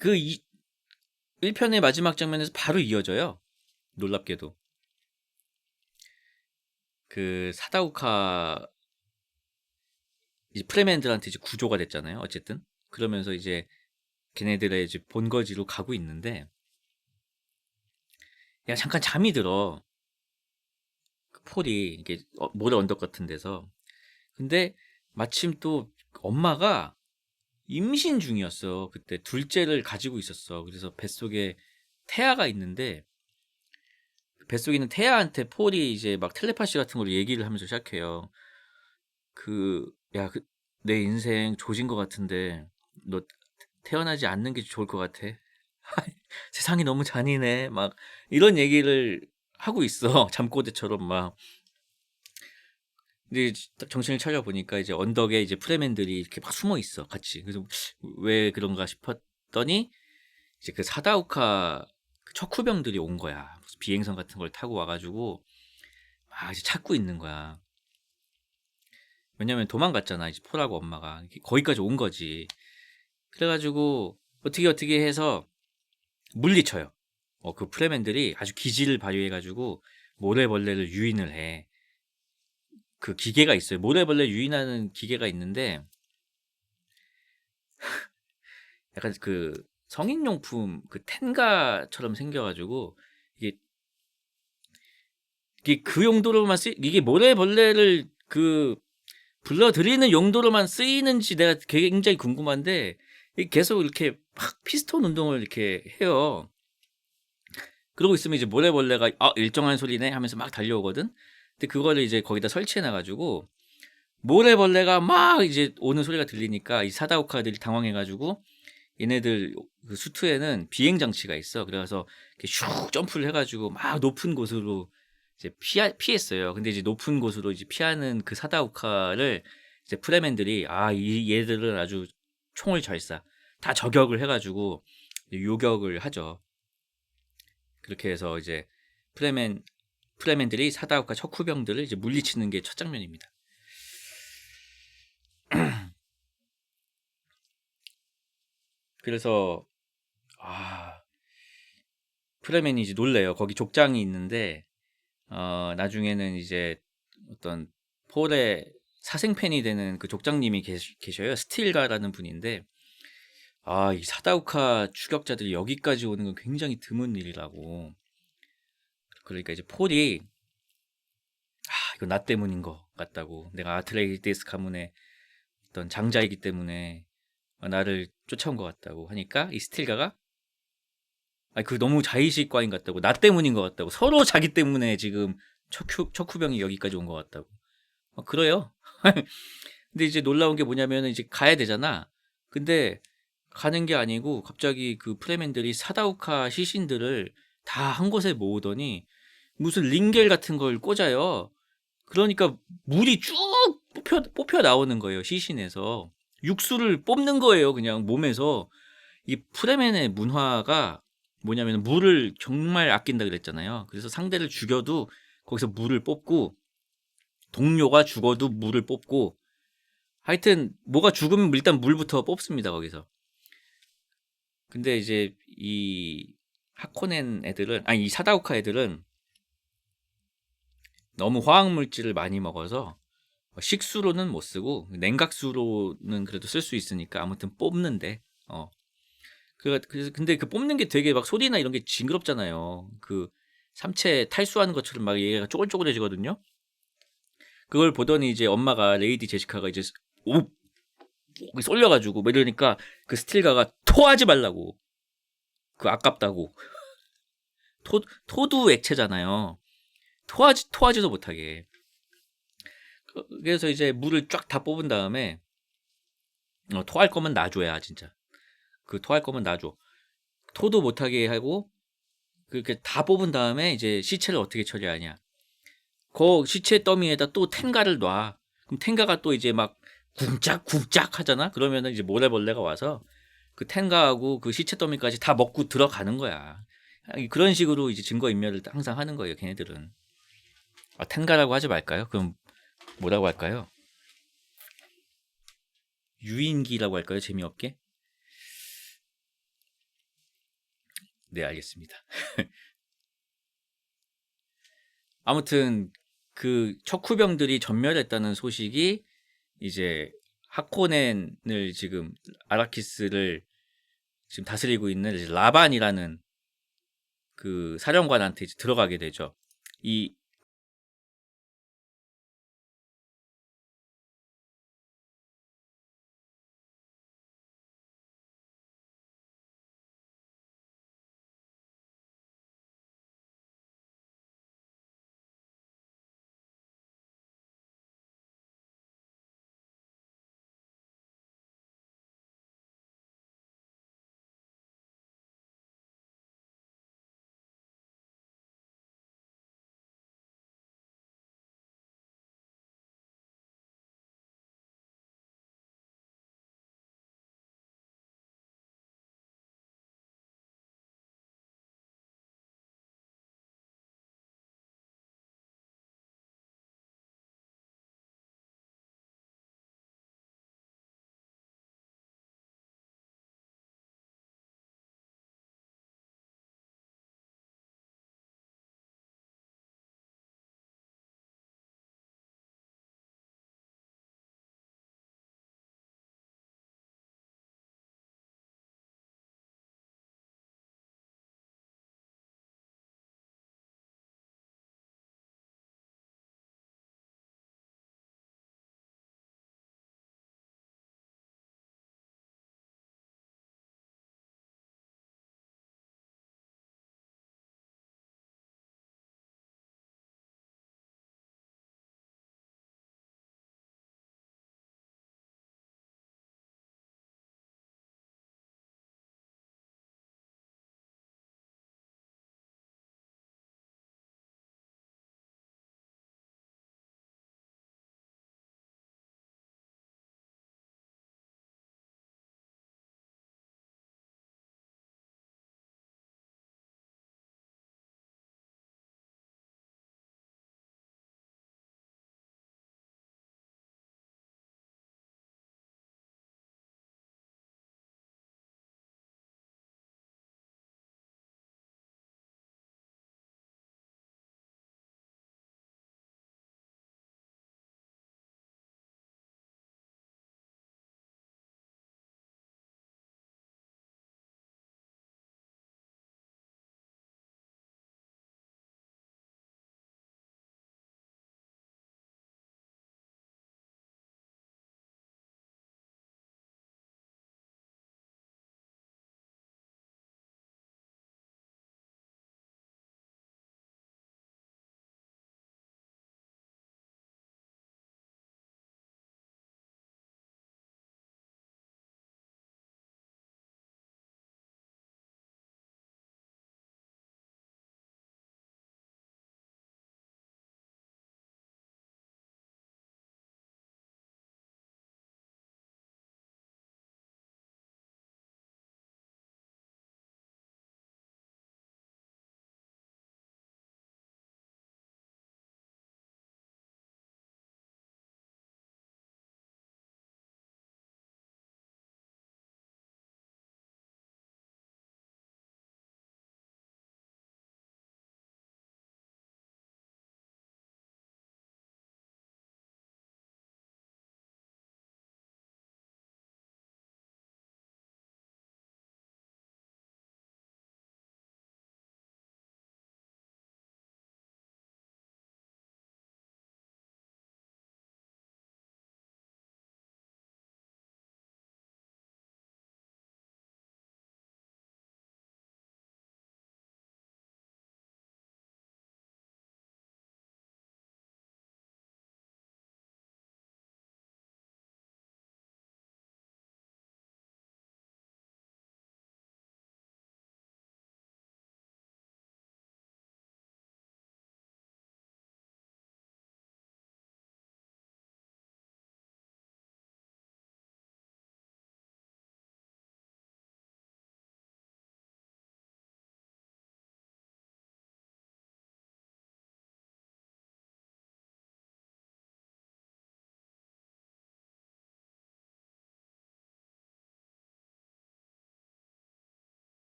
그 1편의 마지막 장면에서 바로 이어져요. 놀랍게도. 그 사다우카 이제 프레멘들한테 이제 구조가 됐잖아요. 어쨌든. 그러면서 이제 걔네들의 이제 본거지로 가고 있는데 야, 잠깐 잠이 들어. 그 폴이 이게 모래 언덕 같은 데서. 근데 마침 또 엄마가 임신 중이었어. 그때 둘째를 가지고 있었어. 그래서 뱃속에 태아가 있는데 뱃속에 있는 태아한테 폴이 이제 막 텔레파시 같은 걸로 얘기를 하면서 시작해요. 야, 내 인생 조진 것 같은데 너 태어나지 않는 게 좋을 것 같아. 세상이 너무 잔인해. 막 이런 얘기를 하고 있어. 잠꼬대처럼 막. 근데 딱 정신을 차려 보니까 이제 언덕에 이제 프레맨들이 이렇게 막 숨어 있어. 같이. 그래서 왜 그런가 싶었더니 이제 그 사다우카 그 척후병들이 온 거야. 무슨 비행선 같은 걸 타고 와가지고 막 이제 찾고 있는 거야. 왜냐면 도망갔잖아. 이제 폴하고 엄마가 거기까지 온 거지. 그래가지고 어떻게 해서 물리쳐요. 그 프레맨들이 아주 기지를 발휘해가지고 모래벌레를 유인을 해. 그 기계가 있어요. 모래벌레 유인하는 기계가 있는데 약간 그 성인용품 그 텐가처럼 생겨가지고 이게 그 용도로만 이게 모래벌레를 그 불러들이는 용도로만 쓰이는지 내가 굉장히 궁금한데 계속 이렇게 막 피스톤 운동을 이렇게 해요. 그러고 있으면 이제 모래벌레가 일정한 소리네 하면서 막 달려오거든. 근데 그거를 이제 거기다 설치해놔가지고 모래벌레가 막 이제 오는 소리가 들리니까 이 사다오카들이 당황해가지고 얘네들 그 수트에는 비행 장치가 있어. 그래서 이렇게 슉 점프를 해가지고 막 높은 곳으로 이제 피했어요. 근데 이제 높은 곳으로 이제 피하는 그 사다오카를 이제 프레맨들이 이 얘들은 아주 총을 잘 쏴. 다 저격을 해가지고 요격을 하죠. 그렇게 해서 이제 프레맨들이 사다오카 척후병들을 이제 물리치는 게 첫 장면입니다. 그래서 프레맨이 이제 놀래요. 거기 족장이 있는데 나중에는 이제 어떤 폴의 사생팬이 되는 그 족장님이 계셔요. 스틸가라는 분인데 이 사다우카 추격자들이 여기까지 오는 건 굉장히 드문 일이라고. 그러니까 이제 폴이 이거 나 때문인 것 같다고. 내가 아트레이데스 가문의 어떤 장자이기 때문에 나를 쫓아온 것 같다고 하니까 이 스틸가가 그 너무 자의식과인 같다고. 나 때문인 것 같다고. 서로 자기 때문에 지금 척후병이 여기까지 온 것 같다고. 그래요. 근데 이제 놀라운 게 뭐냐면 이제 가야 되잖아. 근데 가는 게 아니고 갑자기 그 프레맨들이 사다우카 시신들을 다 한 곳에 모으더니 무슨 링겔 같은 걸 꽂아요. 그러니까 물이 쭉 뽑혀 나오는 거예요. 시신에서. 육수를 뽑는 거예요. 그냥 몸에서. 이 프레맨의 문화가 뭐냐면 물을 정말 아낀다 그랬잖아요. 그래서 상대를 죽여도 거기서 물을 뽑고 동료가 죽어도 물을 뽑고 하여튼 뭐가 죽으면 일단 물부터 뽑습니다. 거기서. 근데 이제 이 하코넨 애들은 이 사다우카 애들은 너무 화학물질을 많이 먹어서 식수로는 못 쓰고 냉각수로는 그래도 쓸 수 있으니까 아무튼 뽑는데 그래서 근데 그 뽑는 게 되게 막 소리나 이런 게 징그럽잖아요. 그 삼체 탈수하는 것처럼 막 얘가 쪼글쪼글해지거든요. 그걸 보더니 이제 엄마가 레이디 제시카가 이제 오 쏠려가지고 뭐 이러니까 그 스틸가가 토하지 말라고. 그 아깝다고. 토도 액체잖아요. 토하지도 못하게. 그래서 이제 물을 쫙 다 뽑은 다음에 토할 거면 놔줘야 진짜. 그 토할 거면 놔줘. 토도 못하게 하고 그렇게 다 뽑은 다음에 이제 시체를 어떻게 처리하냐. 그 시체 더미에다 또 텐가를 놔. 그럼 텐가가 또 이제 막 쿵짝쿵짝 하잖아. 그러면은 이제 모래벌레가 와서 그 텐가하고 그 시체 더미까지 다 먹고 들어가는 거야. 그런 식으로 이제 증거 인멸을 항상 하는 거예요. 걔네들은. 아, 텐가라고 하지 말까요? 그럼 뭐라고 할까요? 유인기라고 할까요? 재미없게? 네, 알겠습니다. 아무튼 그 척후병들이 전멸했다는 소식이 이제 하코넨을 지금 아라키스를 지금 다스리고 있는 이제 라반이라는 그 사령관한테 이제 들어가게 되죠. 이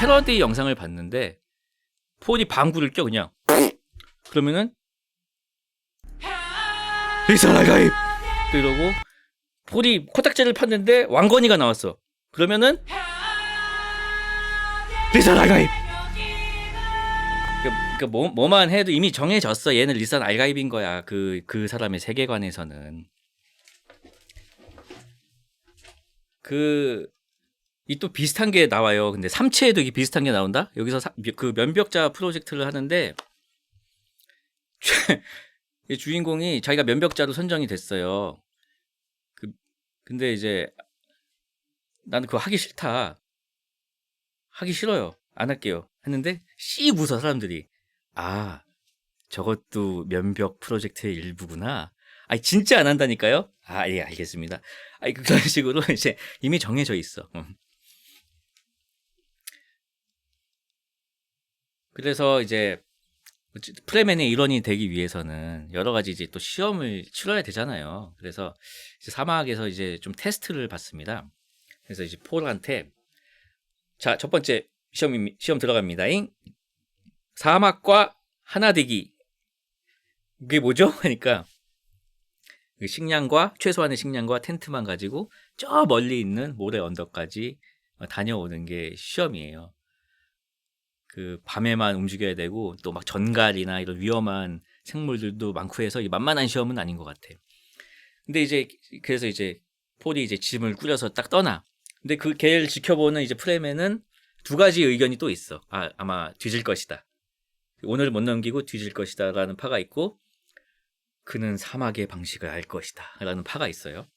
패러디 영상을 봤는데 폴이 방구를 껴 그냥. 그러면은 리사 알가입 또 이러고 폴이 코딱지를 팠는데 왕건이가 나왔어. 그러면은 리사 알가입. 그러니까 뭐만 해도 이미 정해졌어. 얘는 리사 알가입인 거야. 그 사람의 세계관에서는. 이 또 비슷한 게 나와요. 근데 3체에도 이게 비슷한 게 나온다? 여기서 그 면벽자 프로젝트를 하는데, 이 주인공이 자기가 면벽자로 선정이 됐어요. 근데 이제, 나는 그거 하기 싫다. 하기 싫어요. 안 할게요. 했는데, 씩 웃어, 사람들이. 아, 저것도 면벽 프로젝트의 일부구나. 아니, 진짜 안 한다니까요? 아, 예, 알겠습니다. 아니, 그런 식으로 이제 이미 정해져 있어. 그래서 이제 프레맨의 일원이 되기 위해서는 여러 가지 이제 또 시험을 치러야 되잖아요. 그래서 이제 사막에서 이제 좀 테스트를 받습니다. 그래서 이제 폴한테 자, 첫 번째 시험 들어갑니다잉. 사막과 하나 되기. 이게 뭐죠? 하니까 그 식량과 최소한의 식량과 텐트만 가지고 저 멀리 있는 모래 언덕까지 다녀오는 게 시험이에요. 그 밤에만 움직여야 되고 또 막 전갈이나 이런 위험한 생물들도 많고 해서 만만한 시험은 아닌 것 같아. 근데 이제 그래서 이제 폴이 이제 짐을 꾸려서 딱 떠나. 근데 그 걔를 지켜보는 이제 프레맨은 두 가지 의견이 또 있어. 아마 뒤질 것이다. 오늘 못 넘기고 뒤질 것이다라는 파가 있고, 그는 사막의 방식을 알 것이다라는 파가 있어요.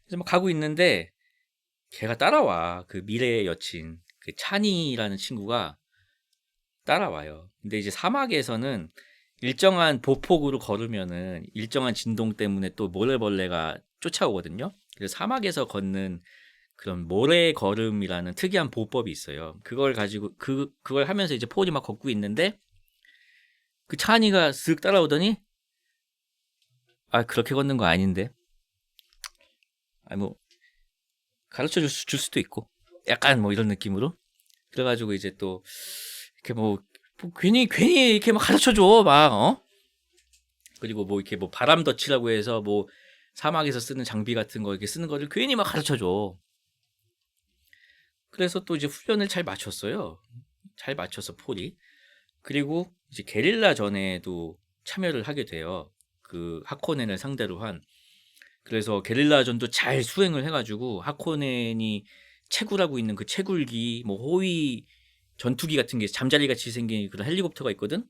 그래서 막 가고 있는데 걔가 따라와. 그 미래의 여친 그 찬이라는 친구가 따라와요. 근데 이제 사막에서는 일정한 보폭으로 걸으면은 일정한 진동 때문에 또 모래벌레가 쫓아오거든요. 그래서 사막에서 걷는 그런 모래 걸음이라는 특이한 보법이 있어요. 그걸 가지고 그걸 하면서 이제 폴이 막 걷고 있는데 그 찬이가 쓱 따라오더니 그렇게 걷는 거 아닌데. 뭐 가르쳐 줄 수도 있고 약간 뭐 이런 느낌으로. 그래가지고 이제 또 이렇게 뭐 괜히 이렇게 막 가르쳐줘 막 그리고 뭐 이렇게 뭐 바람 덫이라고 해서 뭐 사막에서 쓰는 장비 같은 거 이렇게 쓰는 거를 괜히 막 가르쳐줘. 그래서 또 이제 훈련을 잘 마쳤어요. 잘 마쳐서 폴이. 그리고 이제 게릴라 전에도 참여를 하게 돼요. 그 하코넨을 상대로 한. 그래서 게릴라전도 잘 수행을 해가지고 하코넨이 채굴하고 있는 그 채굴기, 뭐 호위 전투기 같은 게 잠자리 같이 생긴 그런 헬리콥터가 있거든.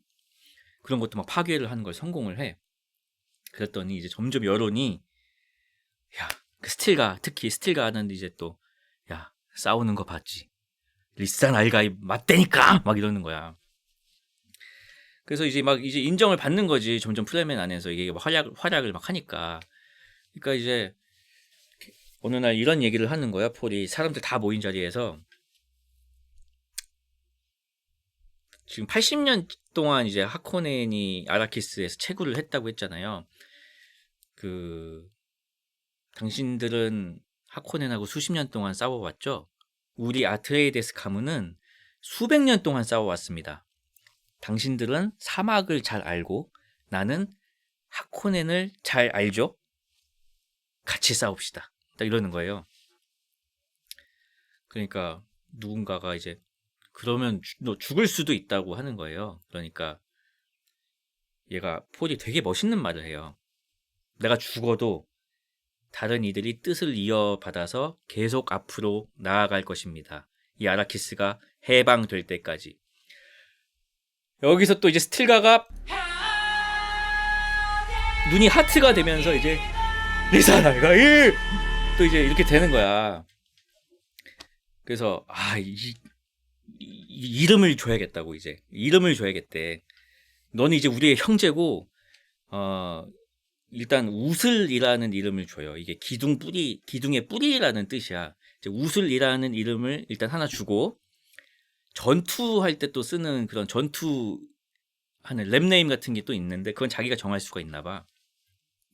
그런 것도 막 파괴를 하는 걸 성공을 해. 그랬더니 이제 점점 여론이 특히 스틸가는 이제 또 싸우는 거 봤지. 리산 알가이 맞대니까 막 이러는 거야. 그래서 이제 인정을 받는 거지. 점점 프레맨 안에서 이게 활약을 막 하니까. 그러니까 이제 어느 날 이런 얘기를 하는 거야. 폴이 사람들 다 모인 자리에서 지금 80년 동안 이제 하코넨이 아라키스에서 채굴을 했다고 했잖아요. 당신들은 하코넨하고 수십 년 동안 싸워왔죠. 우리 아트레이데스 가문은 수백 년 동안 싸워왔습니다. 당신들은 사막을 잘 알고 나는 하코넨을 잘 알죠. 같이 싸웁시다. 딱 이러는 거예요. 그러니까 누군가가 이제 그러면 너 죽을 수도 있다고 하는 거예요. 그러니까 얘가 폴이 되게 멋있는 말을 해요. 내가 죽어도 다른 이들이 뜻을 이어받아서 계속 앞으로 나아갈 것입니다. 이 아라키스가 해방될 때까지. 여기서 또 이제 스틸가가 눈이 하트가 되면서 이제 리사나가 또 이제 이렇게 되는 거야. 그래서 이름을 줘야겠다고. 이제 이름을 줘야겠대. 너는 이제 우리의 형제고 일단 우슬이라는 이름을 줘요. 이게 기둥의 뿌리라는 뜻이야. 이제 우슬이라는 이름을 일단 하나 주고, 전투할 때 또 쓰는 그런 전투하는 랩네임 같은 게 또 있는데 그건 자기가 정할 수가 있나 봐.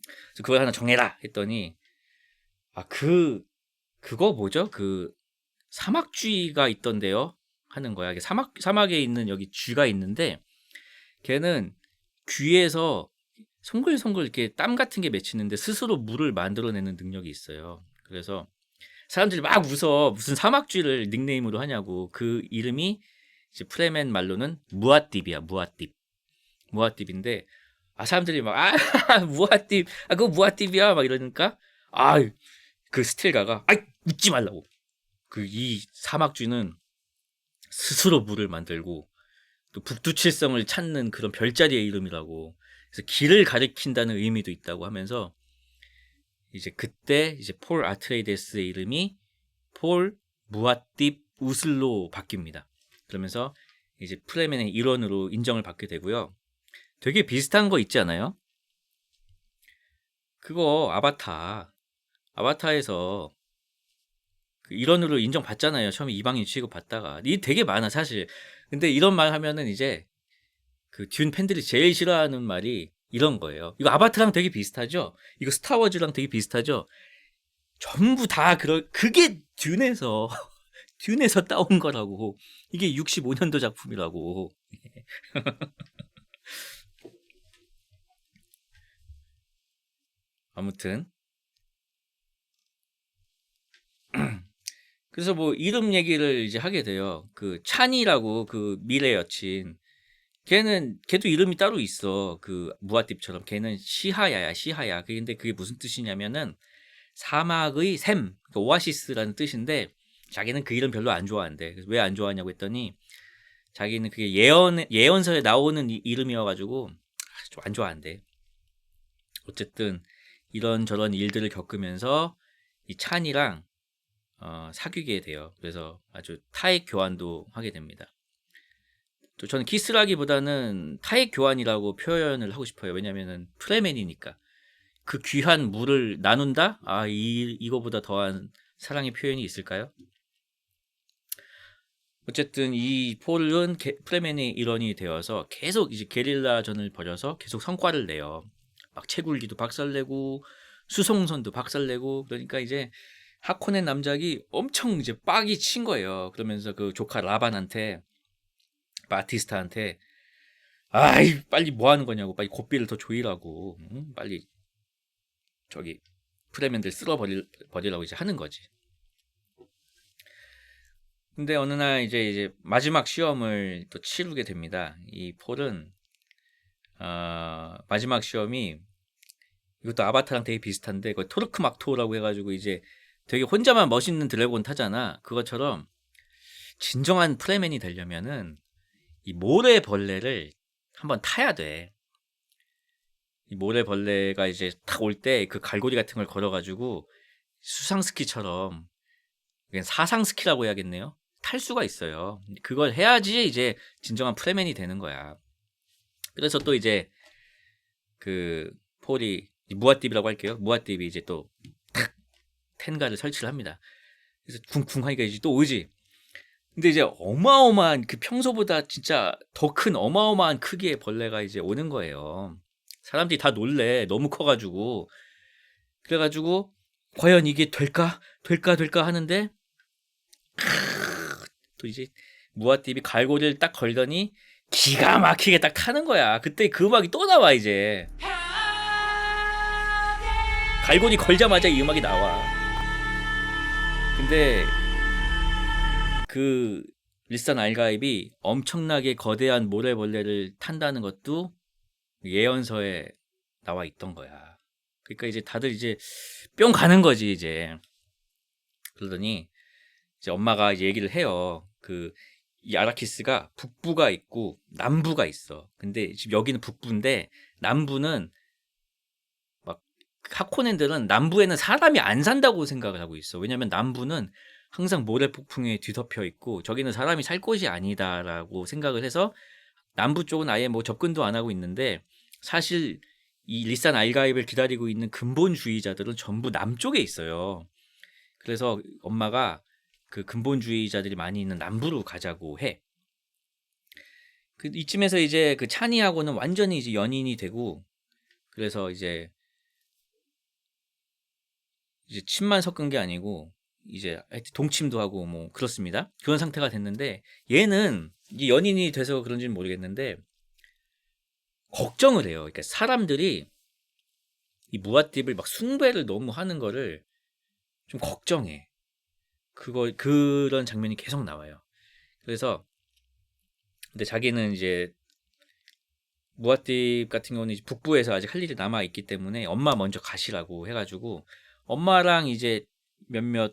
그래서 그걸 하나 정해라 했더니 그거 뭐죠? 사막쥐가 있던데요 하는 거야. 이게 사막에 있는 여기 쥐가 있는데 걔는 귀에서 송글송글 이렇게 땀 같은 게 맺히는데 스스로 물을 만들어내는 능력이 있어요. 그래서 사람들이 막 웃어. 무슨 사막쥐를 닉네임으로 하냐고. 그 이름이 이제 프레멘 말로는 무아띠비야. 무아띠비인데 사람들이 막 무아띠 그거 무아띠비야 막 이러니까 그 스틸가가 웃지 말라고. 그 이 사막쥐는 스스로 물을 만들고 또 북두칠성을 찾는 그런 별자리의 이름이라고. 그래서 길을 가리킨다는 의미도 있다고 하면서 이제 그때 이제 폴 아트레이데스의 이름이 폴 무아띠 우슬로 바뀝니다. 그러면서 이제 프레멘의 일원으로 인정을 받게 되고요. 되게 비슷한 거 있지 않아요? 그거 아바타에서 그 일원으로 인정받잖아요. 처음에 이방인 취급받다가. 이 되게 많아 사실. 근데 이런 말 하면은 이제 그 듄 팬들이 제일 싫어하는 말이 이런 거예요. 이거 아바타랑 되게 비슷하죠? 이거 스타워즈랑 되게 비슷하죠? 전부 다 그게 듄에서 듄에서 따온 거라고. 이게 65년도 작품이라고. 아무튼 그래서 뭐 이름 얘기를 이제 하게 돼요. 그 찬이라고 그 미래 여친. 걔도 이름이 따로 있어. 그 무아팁처럼 걔는 시하야. 근데 그게 무슨 뜻이냐면은 사막의 샘, 그러니까 오아시스라는 뜻인데 자기는 그 이름 별로 안 좋아한대. 그래서 왜 안 좋아하냐고 했더니 자기는 그게 예언서에 나오는 이름이어가지고 좀 안 좋아한대. 어쨌든 이런저런 일들을 겪으면서 이 찬이랑 사귀게 돼요. 그래서 아주 타액 교환도 하게 됩니다. 또 저는 키스라기보다는 타액 교환이라고 표현을 하고 싶어요. 왜냐면은 프레맨이니까. 그 귀한 물을 나눈다? 이거보다 더한 사랑의 표현이 있을까요? 어쨌든 이 폴은 프레맨의 일원이 되어서 계속 이제 게릴라전을 벌여서 계속 성과를 내요. 막 채굴기도 박살내고 수송선도 박살내고. 그러니까 이제 하코넨 남작이 엄청 이제 빡이 친 거예요. 그러면서 그 조카 라반한테, 바티스타한테 빨리 뭐 하는 거냐고, 빨리 고삐를 더 조이라고, 빨리 저기 프레맨들 쓸어버리라고 이제 하는 거지. 근데 어느 날 이제 마지막 시험을 또 치르게 됩니다. 이 폴은 마지막 시험이 이것도 아바타랑 되게 비슷한데 그 토르크 막토라고 해가지고 이제 되게 혼자만 멋있는 드래곤 타잖아. 그것처럼 진정한 프레맨이 되려면은 이 모래벌레를 한번 타야 돼. 이 모래벌레가 이제 탁 올 때 그 갈고리 같은 걸 걸어가지고 수상스키처럼, 그냥 사상스키라고 해야겠네요. 탈 수가 있어요. 그걸 해야지 이제 진정한 프레맨이 되는 거야. 그래서 또 이제 그 폴이 무아띠비라고 할게요. 무아띠비 이제 또 탁 텐가를 설치를 합니다. 그래서 쿵쿵 하니까 이제 또 오지. 근데 이제 어마어마한, 그 평소보다 진짜 더 큰 어마어마한 크기의 벌레가 이제 오는 거예요. 사람들이 다 놀래. 너무 커가지고. 그래가지고 과연 이게 될까 하는데 또 이제 무아띠비 갈고리를 딱 걸더니 기가 막히게 딱 타는 거야. 그때 그 음악이 또 나와. 이제 갈고리 걸자마자 이 음악이 나와. 근데 그 리산 알가입이 엄청나게 거대한 모래벌레를 탄다는 것도 예언서에 나와 있던 거야. 그러니까 이제 다들 이제 뿅 가는 거지 이제. 그러더니 이제 엄마가 이제 얘기를 해요. 이 아라키스가 북부가 있고 남부가 있어. 근데 지금 여기는 북부인데 남부는 막 하코넨들은 남부에는 사람이 안 산다고 생각을 하고 있어. 왜냐면 남부는 항상 모래 폭풍에 뒤덮여 있고 저기는 사람이 살 곳이 아니다라고 생각을 해서 남부 쪽은 아예 뭐 접근도 안 하고 있는데, 사실 이 리산 알가입을 기다리고 있는 근본주의자들은 전부 남쪽에 있어요. 그래서 엄마가 그 근본주의자들이 많이 있는 남부로 가자고 해. 이쯤에서 이제 그 찬이하고는 완전히 이제 연인이 되고, 그래서 이제 침만 섞은 게 아니고 이제 하여튼 동침도 하고 뭐 그렇습니다. 그런 상태가 됐는데 얘는 이게 연인이 돼서 그런지는 모르겠는데 걱정을 해요. 그러니까 사람들이 이 무아띠를 막 숭배를 너무 하는 거를 좀 걱정해. 그런 장면이 계속 나와요. 그래서 근데 자기는 이제 무아띠 같은 경우는 이제 북부에서 아직 할 일이 남아 있기 때문에 엄마 먼저 가시라고 해가지고 엄마랑 이제 몇몇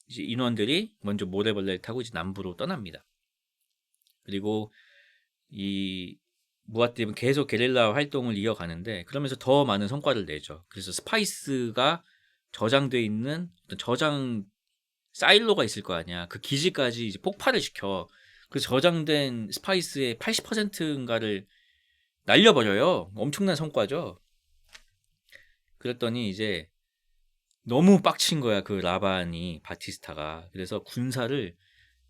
이제 인원들이 먼저 모래벌레를 타고 이제 남부로 떠납니다. 그리고 이 무아띠는 계속 게릴라 활동을 이어가는데 그러면서 더 많은 성과를 내죠. 그래서 스파이스가 저장돼 있는 어떤 저장 사일로가 있을 거 아니야. 그 기지까지 이제 폭발을 시켜. 그 저장된 스파이스의 80%인가를 날려버려요. 엄청난 성과죠. 그랬더니 이제 너무 빡친 거야. 그 라반이 바티스타가. 그래서 군사를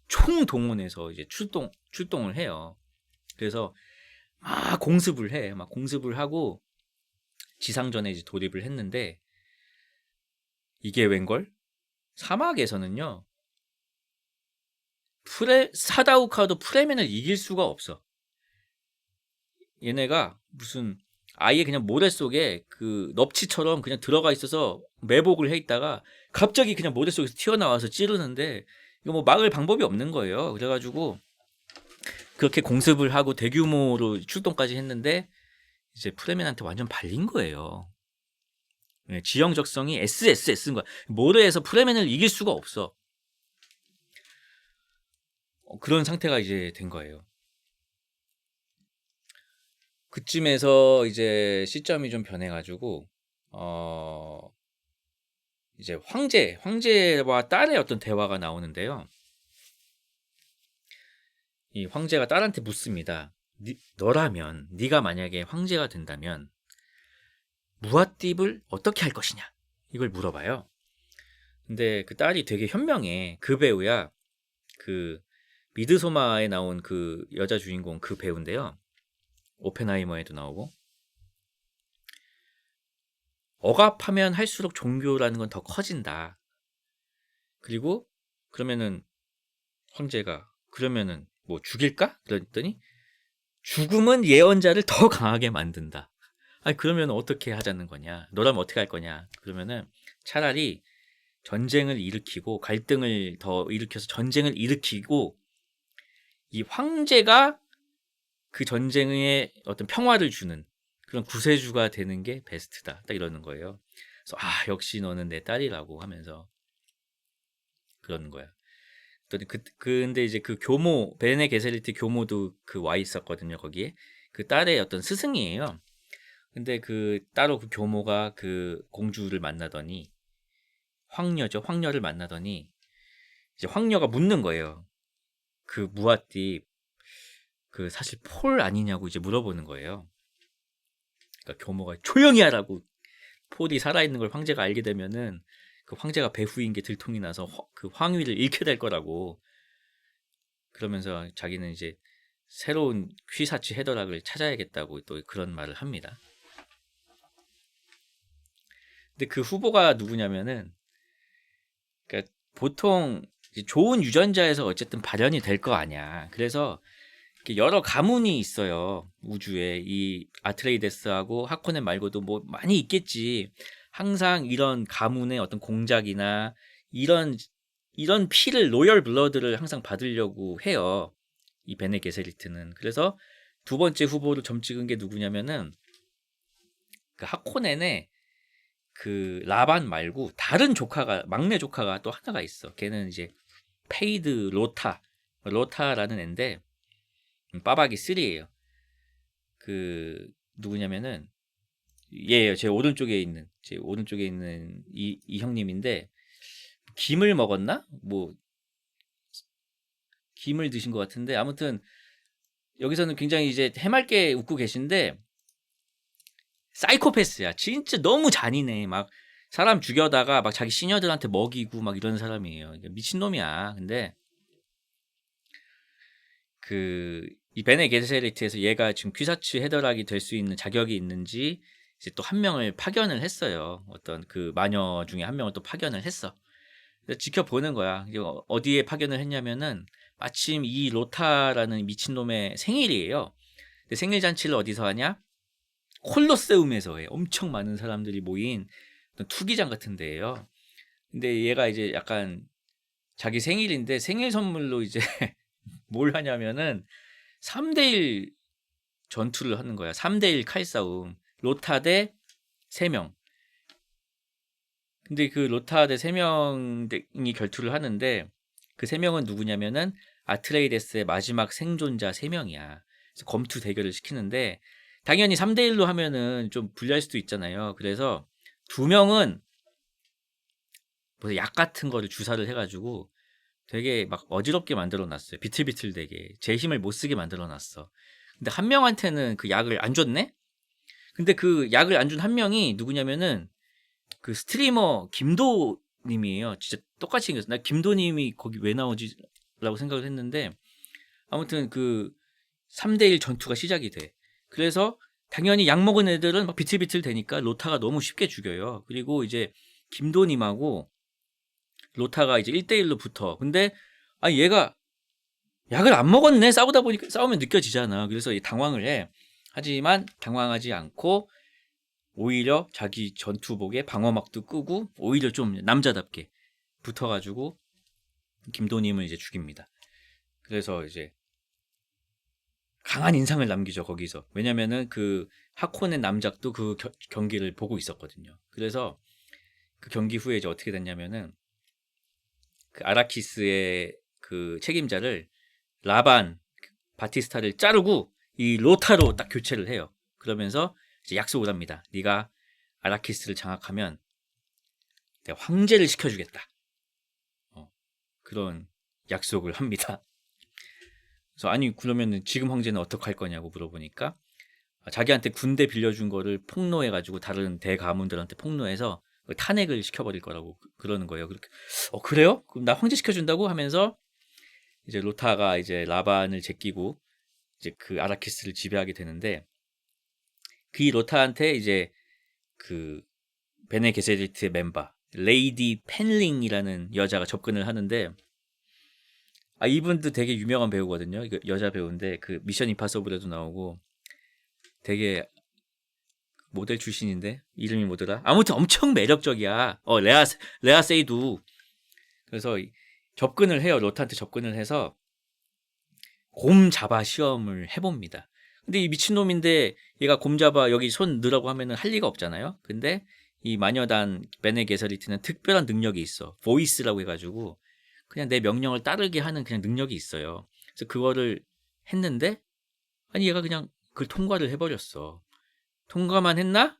총동원해서 이제 출동을 해요. 그래서 막 공습을 해. 막 공습을 하고 지상전에 이제 돌입을 했는데 이게 웬걸? 사막에서는요. 사다우카도 프레멘을 이길 수가 없어. 얘네가 무슨 아예 그냥 모래 속에 그 넙치처럼 그냥 들어가 있어서 매복을 해 있다가 갑자기 그냥 모래 속에서 튀어나와서 찌르는데 이거 뭐 막을 방법이 없는 거예요. 그래가지고 그렇게 공습을 하고 대규모로 출동까지 했는데 이제 프레멘한테 완전 발린 거예요. 지형 적성이 SSS인 거야. 모래에서 프레멘을 이길 수가 없어. 그런 상태가 이제 된 거예요. 그쯤에서 이제 시점이 좀 변해가지고 이제 황제와 딸의 어떤 대화가 나오는데요. 이 황제가 딸한테 묻습니다. 너라면 네가 만약에 황제가 된다면 무아띠을 어떻게 할 것이냐 이걸 물어봐요. 근데 그 딸이 되게 현명해. 그 배우야. 그 미드소마에 나온 그 여자 주인공 그 배우인데요. 오펜하이머에도 나오고. 억압하면 할수록 종교라는 건 더 커진다. 그리고 그러면은 황제가 그러면은 뭐 죽일까? 그랬더니 죽음은 예언자를 더 강하게 만든다. 아니 그러면 어떻게 하자는 거냐? 너라면 어떻게 할 거냐? 그러면은 차라리 전쟁을 일으키고 갈등을 더 일으켜서 전쟁을 일으키고 이 황제가 그 전쟁에 어떤 평화를 주는 그런 구세주가 되는 게 베스트다. 딱 이러는 거예요. 그래서 역시 너는 내 딸이라고 하면서 그러는 거야. 근데 이제 그 교모 베네 게세리트 교모도 그 와 있었거든요. 거기에 그 딸의 어떤 스승이에요. 근데 그 따로 그 교모가 그 공주를 만나더니 황녀를 만나더니 이제 황녀가 묻는 거예요. 그 무아띠 그 사실 폴 아니냐고 이제 물어보는 거예요. 그러니까 교모가 조용히 하라고. 폴이 살아있는 걸 황제가 알게 되면은 그 황제가 배후인 게 들통이 나서 그 황위를 잃게 될 거라고. 그러면서 자기는 이제 새로운 퀴사치 헤더락을 찾아야겠다고 또 그런 말을 합니다. 근데 그 후보가 누구냐면은 그러니까 보통 좋은 유전자에서 어쨌든 발현이 될 거 아니야. 그래서 여러 가문이 있어요. 우주에 이 아트레이데스하고 하코넨 말고도 뭐 많이 있겠지. 항상 이런 가문의 어떤 공작이나 이런 피를 로열 블러드를 항상 받으려고 해요. 이 베네 게세리트는. 그래서 두 번째 후보로 점 찍은 게 누구냐면은 그 하코넨의 그 라반 말고 다른 막내 조카가 또 하나가 있어. 걔는 이제 페이드 로타라는 앤데 빠박이 3예요. 그 누구냐면은 얘예요. 제 오른쪽에 있는 이 형님인데 김을 먹었나? 뭐 김을 드신 것 같은데 아무튼 여기서는 굉장히 이제 해맑게 웃고 계신데 사이코패스야. 진짜 너무 잔인해. 막 사람 죽여다가 막 자기 시녀들한테 먹이고 막 이런 사람이에요. 미친놈이야. 근데 이 베네 게세리트에서 얘가 지금 퀴사치 헤더락이 될 수 있는 자격이 있는지 이제 또 한 명을 파견을 했어요. 어떤 그 마녀 중에 한 명을 또 파견을 했어. 그래서 지켜보는 거야. 이제 어디에 파견을 했냐면은 마침 이 로타라는 미친놈의 생일이에요. 근데 생일 잔치를 어디서 하냐? 콜로세움에서 해. 엄청 많은 사람들이 모인 어떤 투기장 같은 데예요. 근데 얘가 이제 약간 자기 생일인데 생일 선물로 이제 뭘 하냐면은 3대1 전투를 하는 거야. 3대1 칼싸움. 로타 대 3명. 근데 그 로타 대 3명이 결투를 하는데 그 3명은 누구냐면은 아트레이데스의 마지막 생존자 3명이야. 그래서 검투 대결을 시키는데 당연히 3대1로 하면은 좀 불리할 수도 있잖아요. 그래서 2명은 무슨 약 같은 거를 주사를 해가지고 되게 막 어지럽게 만들어 놨어요. 비틀비틀되게. 제 힘을 못 쓰게 만들어 놨어. 근데 한 명한테는 그 약을 안 줬네? 근데 그 약을 안 준 한 명이 누구냐면은 그 스트리머 김도 님이에요. 진짜 똑같이 생겼어. 나 김도 님이 거기 왜 나오지? 라고 생각을 했는데 아무튼 그 3대1 전투가 시작이 돼. 그래서 당연히 약 먹은 애들은 막 비틀비틀 되니까 로타가 너무 쉽게 죽여요. 그리고 이제 김도 님하고 로타가 이제 1대1로 붙어. 근데 아 얘가 약을 안 먹었네. 싸우다 보니까 싸우면 느껴지잖아. 그래서 당황을 해. 하지만 당황하지 않고 오히려 자기 전투복에 방어막도 끄고 오히려 좀 남자답게 붙어가지고 김도님을 이제 죽입니다. 그래서 이제 강한 인상을 남기죠 거기서. 왜냐면은 그 하코네 남작도 그 경기를 보고 있었거든요. 그래서 그 경기 후에 이제 어떻게 됐냐면은 그 아라키스의 그 책임자를 라반 바티스타를 자르고 이 로타로 딱 교체를 해요. 그러면서 이제 약속을 합니다. 네가 아라키스를 장악하면 내가 황제를 시켜주겠다. 그런 약속을 합니다. 그래서 아니 그러면 지금 황제는 어떻게 할 거냐고 물어보니까 자기한테 군대 빌려준 거를 폭로해가지고 다른 대가문들한테 폭로해서 탄핵을 시켜버릴 거라고 그러는 거예요. 그렇게 그래요? 그럼 나 황제 시켜준다고 하면서 이제 로타가 이제 라반을 제끼고 이제 그 아라키스를 지배하게 되는데 그 로타한테 이제 그 베네 게세리트의 멤버 레이디 펜링이라는 여자가 접근을 하는데 이분도 되게 유명한 배우거든요. 이거 여자 배우인데 그 미션 임파서블에도 나오고 되게 모델 출신인데 이름이 뭐더라? 아무튼 엄청 매력적이야. 레아 세이두. 그래서 접근을 해요. 로타한테 접근을 해서 곰 잡아 시험을 해봅니다. 근데 이 미친놈인데 얘가 곰 잡아 여기 손 넣으라고 하면은 할 리가 없잖아요. 근데 이 마녀단 베네 게서리트는 특별한 능력이 있어. 보이스라고 해가지고 그냥 내 명령을 따르게 하는 그냥 능력이 있어요. 그래서 그거를 했는데 아니 얘가 그냥 그걸 통과를 해버렸어. 통과만 했나?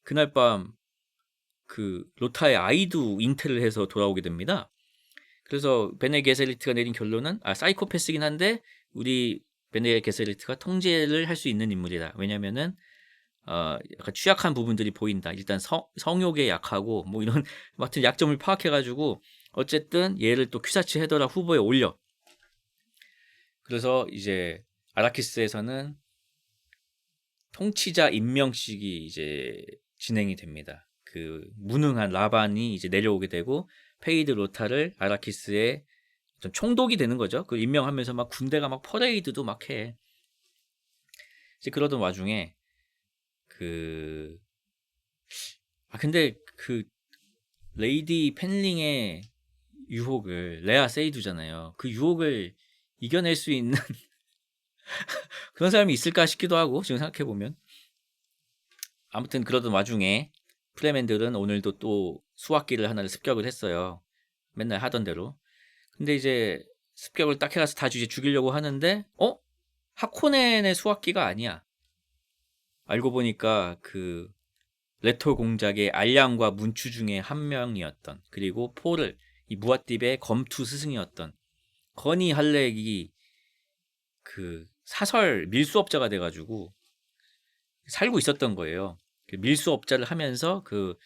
그날 밤 그 로타의 아이도 잉태를 해서 돌아오게 됩니다. 그래서 베네 게세리트가 내린 결론은 사이코패스긴 한데 우리 베네 게세리트가 통제를 할 수 있는 인물이다. 왜냐면은 약간 취약한 부분들이 보인다. 일단 성욕에 약하고 뭐 이런 같은 약점을 파악해가지고 어쨌든 얘를 또 퀴사치 헤더라 후보에 올려. 그래서 이제 아라키스에서는 통치자 임명식이 이제 진행이 됩니다. 그 무능한 라반이 이제 내려오게 되고 페이드 로타를 아라키스의 좀 총독이 되는 거죠. 그 임명하면서 막 군대가 막 퍼레이드도 막 해. 이제 그러던 와중에 근데 그 레이디 펜링의 유혹을 레아 세이두잖아요. 그 유혹을 이겨낼 수 있는 그런 사람이 있을까 싶기도 하고 지금 생각해 보면 아무튼 그러던 와중에 프레맨들은 오늘도 또 수학기를 하나를 습격을 했어요. 맨날 하던 대로. 근데 이제 습격을 딱 해가서 다 이제 죽이려고 하는데 하코넨의 수학기가 아니야. 알고 보니까 그 레토 공작의 알량과 문추 중에 한 명이었던 그리고 포를 이 무아띠베의 검투 스승이었던 거니 할렉이 그 사설 밀수업자가 돼가지고 살고 있었던 거예요. 그 밀수업자를 하면서 그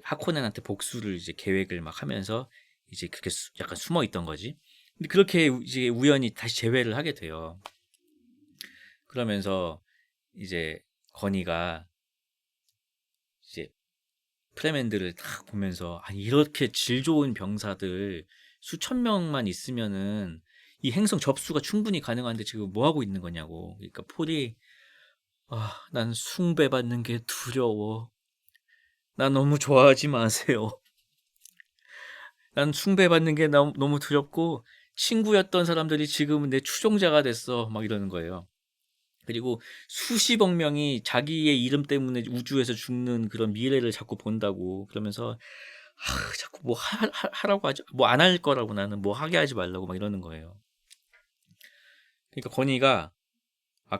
하코넨한테 복수를 이제 계획을 막 하면서 이제 그렇게 약간 숨어 있던 거지. 근데 그렇게 이제 우연히 다시 재회를 하게 돼요. 그러면서 이제 건이가 이제 프레맨들을 딱 보면서 아니 이렇게 질 좋은 병사들 수천 명만 있으면은 이 행성 접수가 충분히 가능한데 지금 뭐 하고 있는 거냐고. 그러니까 폴이 난 숭배받는 게 두려워. 나 너무 좋아하지 마세요. 난 숭배받는 게 너무 두렵고 친구였던 사람들이 지금은 내 추종자가 됐어. 막 이러는 거예요. 그리고 수십억 명이 자기의 이름 때문에 우주에서 죽는 그런 미래를 자꾸 본다고. 그러면서 자꾸 뭐 하라고 하지, 뭐 안 할 거라고 나는 뭐 하게 하지 말라고 막 이러는 거예요. 그러니까 건이가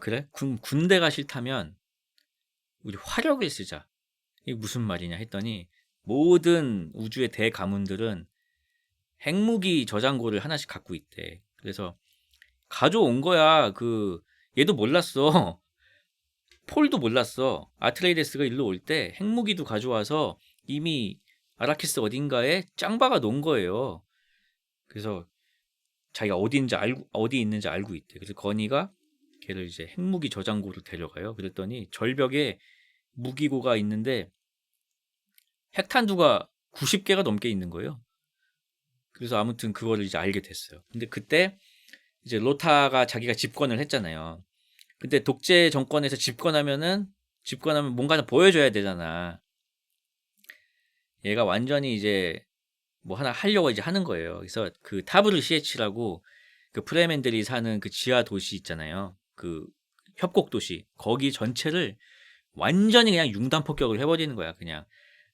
그래? 군대가 싫다면 우리 화력을 쓰자. 이게 무슨 말이냐 했더니 모든 우주의 대가문들은 핵무기 저장고를 하나씩 갖고 있대. 그래서 가져온 거야. 얘도 몰랐어. 폴도 몰랐어. 아트레이데스가 일로 올 때 핵무기도 가져와서 이미 아라키스 어딘가에 짱박아 놓은 거예요. 그래서 자기가 어디 있는지 알고 있대. 그래서 건이가 걔를 이제 핵무기 저장고로 데려가요. 그랬더니 절벽에 무기고가 있는데 핵탄두가 90개가 넘게 있는 거예요. 그래서 아무튼 그거를 이제 알게 됐어요. 근데 그때 이제 로타가 자기가 집권을 했잖아요. 근데 독재 정권에서 집권하면 뭔가를 보여줘야 되잖아. 얘가 완전히 이제 뭐 하나 하려고 이제 하는 거예요. 그래서 그 타브르 시에치라고 그 프레맨들이 사는 그 지하 도시 있잖아요. 그 협곡 도시. 거기 전체를 완전히 그냥 융단 폭격을 해버리는 거야. 그냥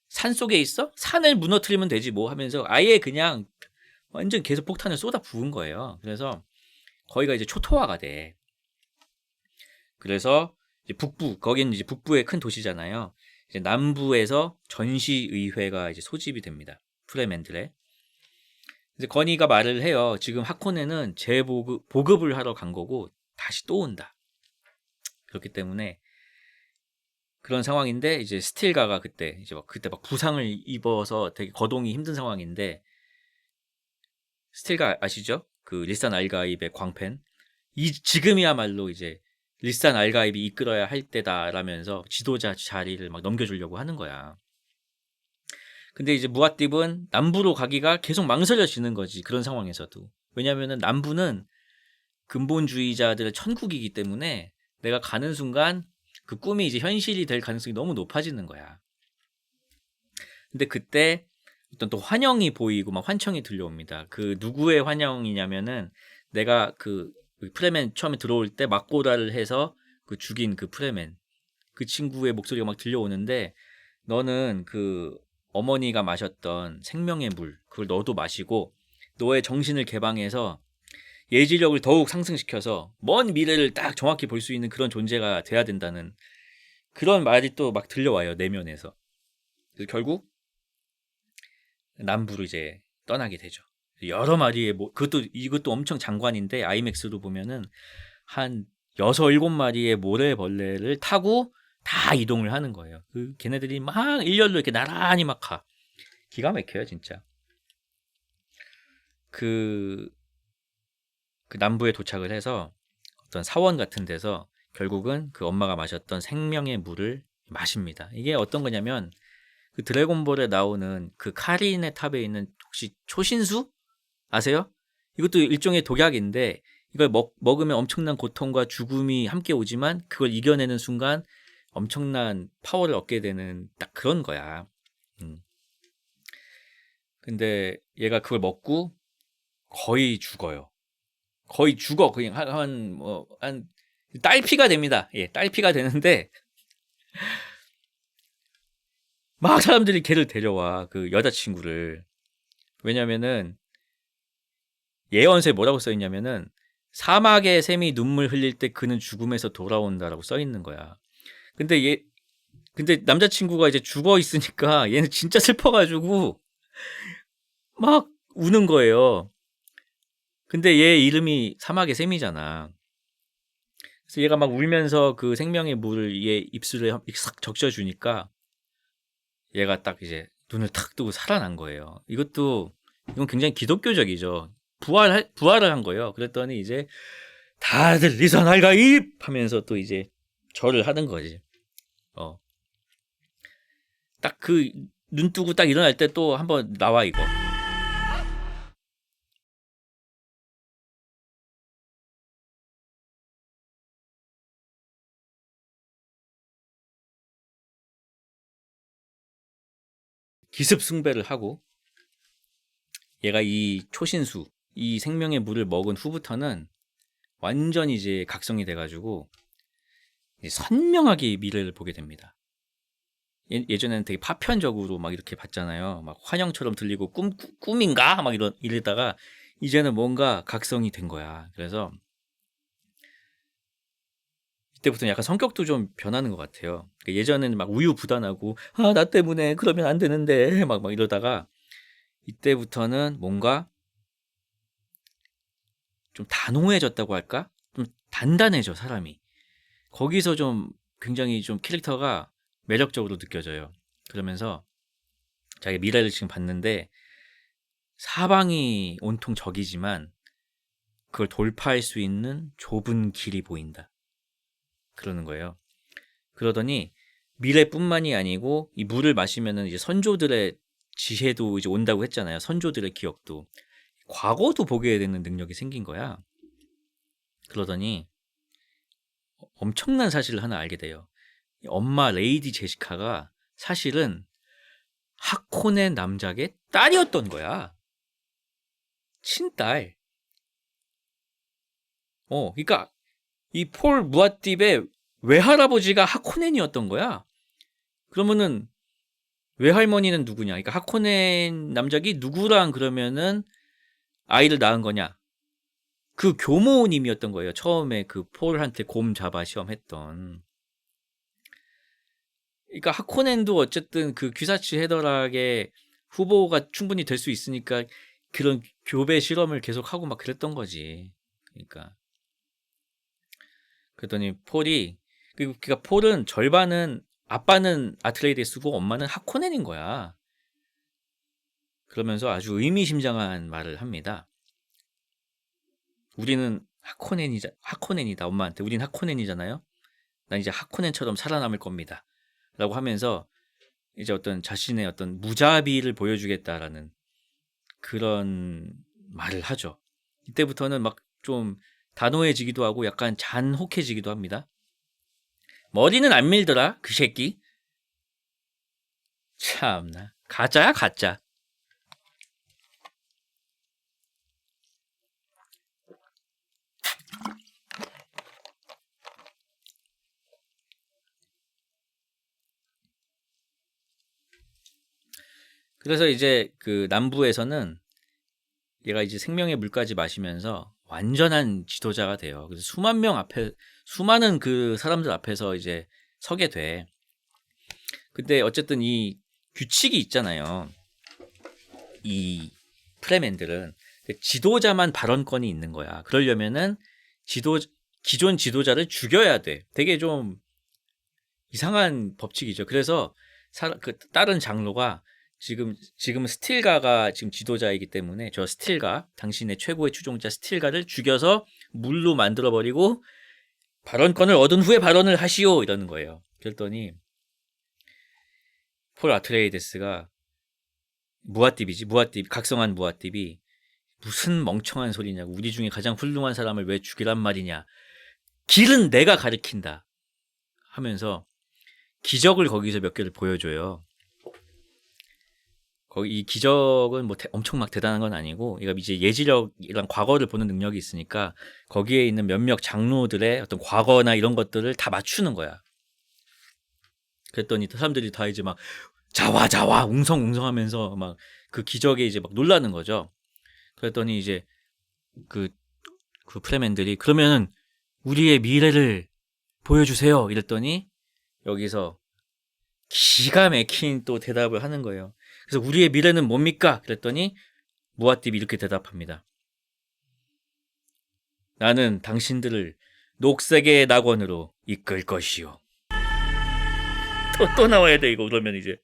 산 속에 있어? 산을 무너뜨리면 되지 뭐 하면서 아예 그냥 완전 계속 폭탄을 쏟아 부은 거예요. 그래서 거기가 이제 초토화가 돼. 그래서 이제 거기는 이제 북부의 큰 도시잖아요. 이제 남부에서 전시의회가 이제 소집이 됩니다. 프레맨들의. 이제 건이가 말을 해요. 지금 하코네는 보급을 하러 간 거고 다시 또 온다. 그렇기 때문에 그런 상황인데 이제 스틸가가 그때 막 부상을 입어서 되게 거동이 힘든 상황인데 스틸가 아시죠? 그 리산 알가입의 광팬. 지금이야말로 이제 리산 알가입이 이끌어야 할 때다라면서 지도자 자리를 막 넘겨주려고 하는 거야. 근데 이제 무아팁은 남부로 가기가 계속 망설여지는 거지. 그런 상황에서도. 왜냐면은 남부는 근본주의자들의 천국이기 때문에 내가 가는 순간 그 꿈이 이제 현실이 될 가능성이 너무 높아지는 거야. 근데 그때 어떤 또 환영이 보이고 막 환청이 들려옵니다. 그 누구의 환영이냐면은 내가 그 프레맨 처음에 들어올 때 막고라를 해서 그 죽인 그 프레맨 그 친구의 목소리가 막 들려오는데 너는 그 어머니가 마셨던 생명의 물 그걸 너도 마시고 너의 정신을 개방해서 예지력을 더욱 상승시켜서 먼 미래를 딱 정확히 볼 수 있는 그런 존재가 돼야 된다는 그런 말이 또 막 들려와요. 내면에서. 그래서 결국 남부로 이제 떠나게 되죠. 여러 마리의 이것도 엄청 장관인데 아이맥스로 보면은 한 6, 7마리의 모래벌레를 타고 다 이동을 하는 거예요. 걔네들이 막 일렬로 이렇게 나란히 막 가. 기가 막혀요, 진짜. 그 남부에 도착을 해서 어떤 사원 같은 데서 결국은 그 엄마가 마셨던 생명의 물을 마십니다. 이게 어떤 거냐면 그 드래곤볼에 나오는 그 카린의 탑에 있는 혹시 초신수 아세요? 이것도 일종의 독약인데 이걸 먹으면 엄청난 고통과 죽음이 함께 오지만 그걸 이겨내는 순간 엄청난 파워를 얻게 되는 딱 그런 거야. 근데 얘가 그걸 먹고 거의 죽어요. 거의 죽어. 그냥 한 딸피가 됩니다. 예, 딸피가 되는데 막 사람들이 걔를 데려와. 그 여자친구를. 왜냐면은 예언서에 뭐라고 써 있냐면은 사막의 샘이 눈물 흘릴 때 그는 죽음에서 돌아온다라고 써 있는 거야. 근데 남자친구가 이제 죽어 있으니까 얘는 진짜 슬퍼가지고 막 우는 거예요. 근데 얘 이름이 사막의 샘이잖아. 그래서 얘가 막 울면서 그 생명의 물을 얘 입술에 싹 적셔주니까 얘가 딱 이제 눈을 탁 뜨고 살아난 거예요. 이건 굉장히 기독교적이죠. 부활을 한 거예요. 그랬더니 이제 다들 리선 할가입 하면서 또 이제 절을 하는 거지. 딱 눈 뜨고 딱 일어날 때 또 한번 나와 이거. 기습 숭배를 하고 얘가 이 초신수, 이 생명의 물을 먹은 후부터는 완전히 이제 각성이 돼가지고 선명하게 미래를 보게 됩니다. 예전에는 되게 파편적으로 막 이렇게 봤잖아요. 막 환영처럼 들리고 꿈인가? 막 이러다가 이제는 뭔가 각성이 된 거야. 그래서 이때부터는 약간 성격도 좀 변하는 것 같아요. 그러니까 예전에는 막 우유부단하고 나 때문에 그러면 안 되는데 막 이러다가 이때부터는 뭔가 좀 단호해졌다고 할까? 좀 단단해져 사람이. 거기서 좀 굉장히 좀 캐릭터가 매력적으로 느껴져요. 그러면서 자기 미래를 지금 봤는데 사방이 온통 적이지만 그걸 돌파할 수 있는 좁은 길이 보인다. 그러는 거예요. 그러더니 미래뿐만이 아니고 이 물을 마시면은 이제 선조들의 지혜도 이제 온다고 했잖아요. 선조들의 기억도. 과거도 보게 되는 능력이 생긴 거야. 그러더니 엄청난 사실을 하나 알게 돼요. 엄마 레이디 제시카가 사실은 하코넨 남작의 딸이었던 거야. 친딸. 그러니까 이 폴 무아팁의 외할아버지가 하코넨이었던 거야. 그러면은 외할머니는 누구냐? 그러니까 하코넨 남작이 누구랑 그러면은 아이를 낳은 거냐? 그 교모님이었던 거예요. 처음에 그 폴한테 곰 잡아 시험했던. 그러니까 하코넨도 어쨌든 그 귀사치 헤더락의 후보가 충분히 될 수 있으니까 그런 교배 실험을 계속하고 막 그랬던 거지. 그러니까 그랬더니 폴이 그러니까 폴은 절반은 아빠는 아트레이데스고 엄마는 하코넨인 거야. 그러면서 아주 의미심장한 말을 합니다. 우리는 하코넨이다 엄마한테. 우린 하코넨이잖아요. 난 이제 하코넨처럼 살아남을 겁니다. 라고 하면서 이제 어떤 자신의 어떤 무자비를 보여주겠다라는 그런 말을 하죠. 이때부터는 막 좀 단호해지기도 하고 약간 잔혹해지기도 합니다. 머리는 안 밀더라 그 새끼. 참나 가짜야 가짜. 그래서 이제 그 남부에서는 얘가 이제 생명의 물까지 마시면서 완전한 지도자가 돼요. 그래서 수많은 그 사람들 앞에서 이제 서게 돼. 근데 어쨌든 이 규칙이 있잖아요. 이 프레맨들은 지도자만 발언권이 있는 거야. 그러려면은 기존 지도자를 죽여야 돼. 되게 좀 이상한 법칙이죠. 그래서 그 다른 장로가 지금 스틸가가 지금 지도자이기 때문에 저 스틸가, 당신의 최고의 추종자 스틸가를 죽여서 물로 만들어버리고 발언권을 얻은 후에 발언을 하시오 이러는 거예요. 그랬더니 폴 아트레이데스가 각성한 무아팁이 무슨 멍청한 소리냐고, 우리 중에 가장 훌륭한 사람을 왜 죽이란 말이냐, 길은 내가 가리킨다 하면서 기적을 거기서 몇 개를 보여줘요. 거기 이 기적은 뭐 엄청 막 대단한 건 아니고, 이거 이제 예지력이랑 과거를 보는 능력이 있으니까 거기에 있는 몇몇 장로들의 어떤 과거나 이런 것들을 다 맞추는 거야. 그랬더니 사람들이 다 이제 막 자와 웅성웅성하면서 막 그 기적에 이제 막 놀라는 거죠. 그랬더니 이제 그 프레맨들이 그러면은 우리의 미래를 보여주세요 이랬더니 여기서 기가 막힌 또 대답을 하는 거예요. 그래서 우리의 미래는 뭡니까? 그랬더니 무아팁이 이렇게 대답합니다. 나는 당신들을 녹색의 낙원으로 이끌 것이요. 또 나와야 돼 이거. 그러면 이제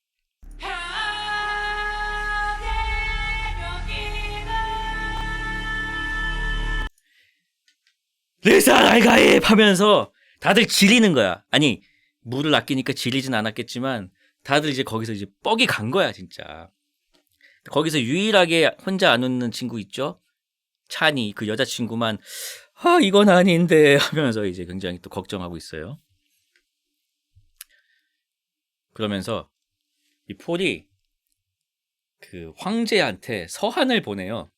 르사랄가입 하면서 다들 지리는 거야. 아니 물을 아끼니까 지리진 않았겠지만 다들 이제 거기서 이제 뻑이 간 거야 진짜. 거기서 유일하게 혼자 안 웃는 친구 있죠? 찬이 그 여자친구만 이건 아닌데 하면서 이제 굉장히 또 걱정하고 있어요. 그러면서 이 폴이 그 황제한테 서한을 보내요.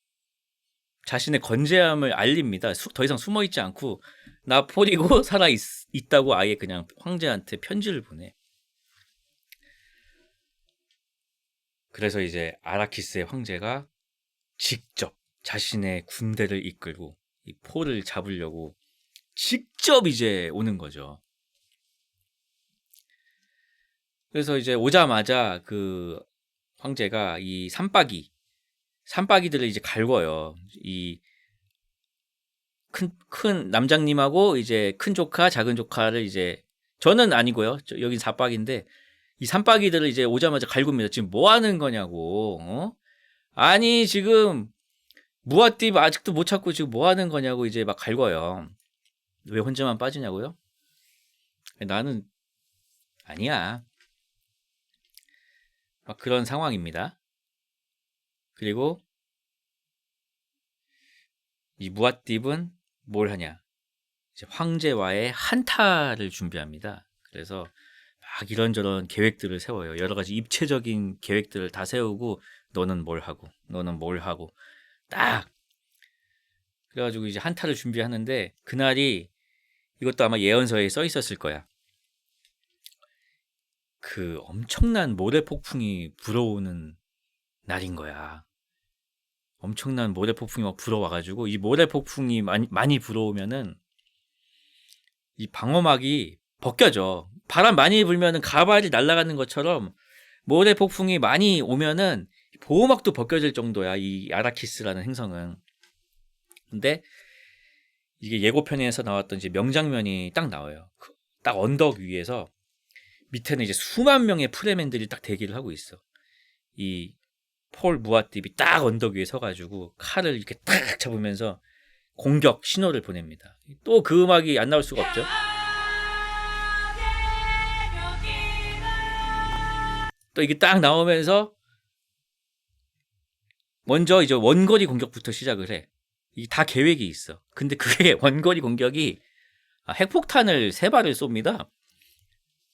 자신의 건재함을 알립니다. 더 이상 숨어 있지 않고 나 폴이고 살아 있다고 아예 그냥 황제한테 편지를 보내. 그래서 이제 아라키스의 황제가 직접 자신의 군대를 이끌고 이 폴을 잡으려고 직접 이제 오는 거죠. 그래서 이제 오자마자 그 황제가 이 산박이들을 이제 갈궈요. 이 큰 남장님하고 이제 큰 조카, 작은 조카를 이제 저는 아니고요. 여긴 사박인데 이 산박이들을 이제 오자마자 갈굽니다. 지금 뭐 하는 거냐고. 아니 지금 무아띠 아직도 못 찾고 지금 뭐 하는 거냐고 이제 막 갈궈요. 왜 혼자만 빠지냐고요? 나는 아니야. 막 그런 상황입니다. 그리고 이 무아띠은 뭘 하냐? 이제 황제와의 한타를 준비합니다. 그래서 막 이런저런 계획들을 세워요. 여러 가지 입체적인 계획들을 다 세우고 너는 뭘 하고 너는 뭘 하고 딱 그래가지고 이제 한타를 준비하는데 그날이 이것도 아마 예언서에 써 있었을 거야. 그 엄청난 모래 폭풍이 불어오는 날인 거야. 엄청난 모래 폭풍이 막 불어와가지고 이 모래 폭풍이 많이 불어오면은 이 방어막이 벗겨져. 바람 많이 불면은 가발이 날아가는 것처럼 모래 폭풍이 많이 오면은 보호막도 벗겨질 정도야. 이 아라키스라는 행성은. 근데 이게 예고편에서 나왔던 이제 명장면이 딱 나와요. 딱 언덕 위에서 밑에는 이제 수만 명의 프레맨들이 딱 대기를 하고 있어. 이 폴 무아띠비 딱 언덕 위에 서가지고 칼을 이렇게 딱 잡으면서 공격 신호를 보냅니다. 또 그 음악이 안 나올 수가 없죠. 또 이게 딱 나오면서 먼저 이제 원거리 공격부터 시작을 해. 이 다 계획이 있어. 근데 그게 원거리 공격이 핵폭탄을 3발을 쏩니다.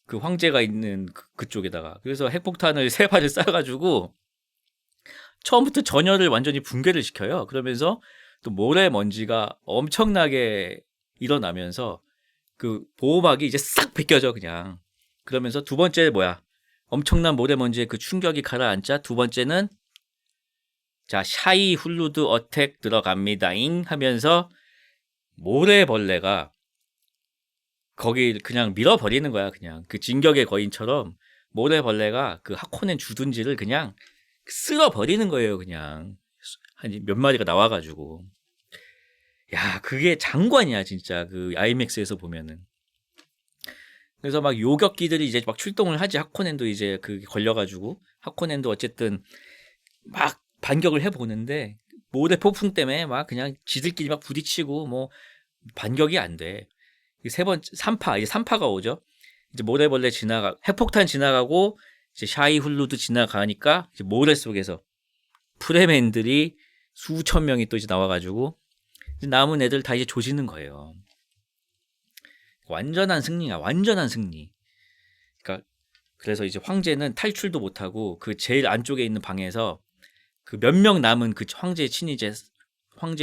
그 황제가 있는 그쪽에다가. 그래서 핵폭탄을 3발을 쏴가지고 처음부터 전열을 완전히 붕괴를 시켜요. 그러면서 또 모래먼지가 엄청나게 일어나면서 그 보호막이 이제 싹 벗겨져 그냥. 그러면서 두 번째 뭐야? 엄청난 모래먼지의 그 충격이 가라앉자 두 번째는 자 샤이 훌루드 어택 들어갑니다잉 하면서 모래벌레가 거기 그냥 밀어버리는 거야. 그냥 그 진격의 거인처럼 모래벌레가 그 하코넨 주둔지를 그냥 쓸어버리는 거예요. 그냥 한 몇 마리가 나와가지고 야 그게 장관이야 진짜. 그 아이맥스에서 보면은. 그래서 막 요격기들이 이제 막 출동을 하지. 하코넨도 이제 그 걸려가지고 하코넨도 어쨌든 막 반격을 해보는데 모래 폭풍 때문에 막 그냥 지들끼리 막 부딪히고 뭐 반격이 안 돼. 이제 3파가 오죠. 이제 모래벌레 핵폭탄 지나가고 이제 샤이 훌루드 지나가니까 이제 모래 속에서 프레맨들이 수천 명이 또 이제 나와가지고 이제 남은 애들 다 이제 조지는 거예요. 완전한 승리야, 완전한 승리. 그러니까 그래서 이제 황제는 탈출도 못하고 그 제일 안쪽에 있는 방에서 그 몇 명 남은 그 황제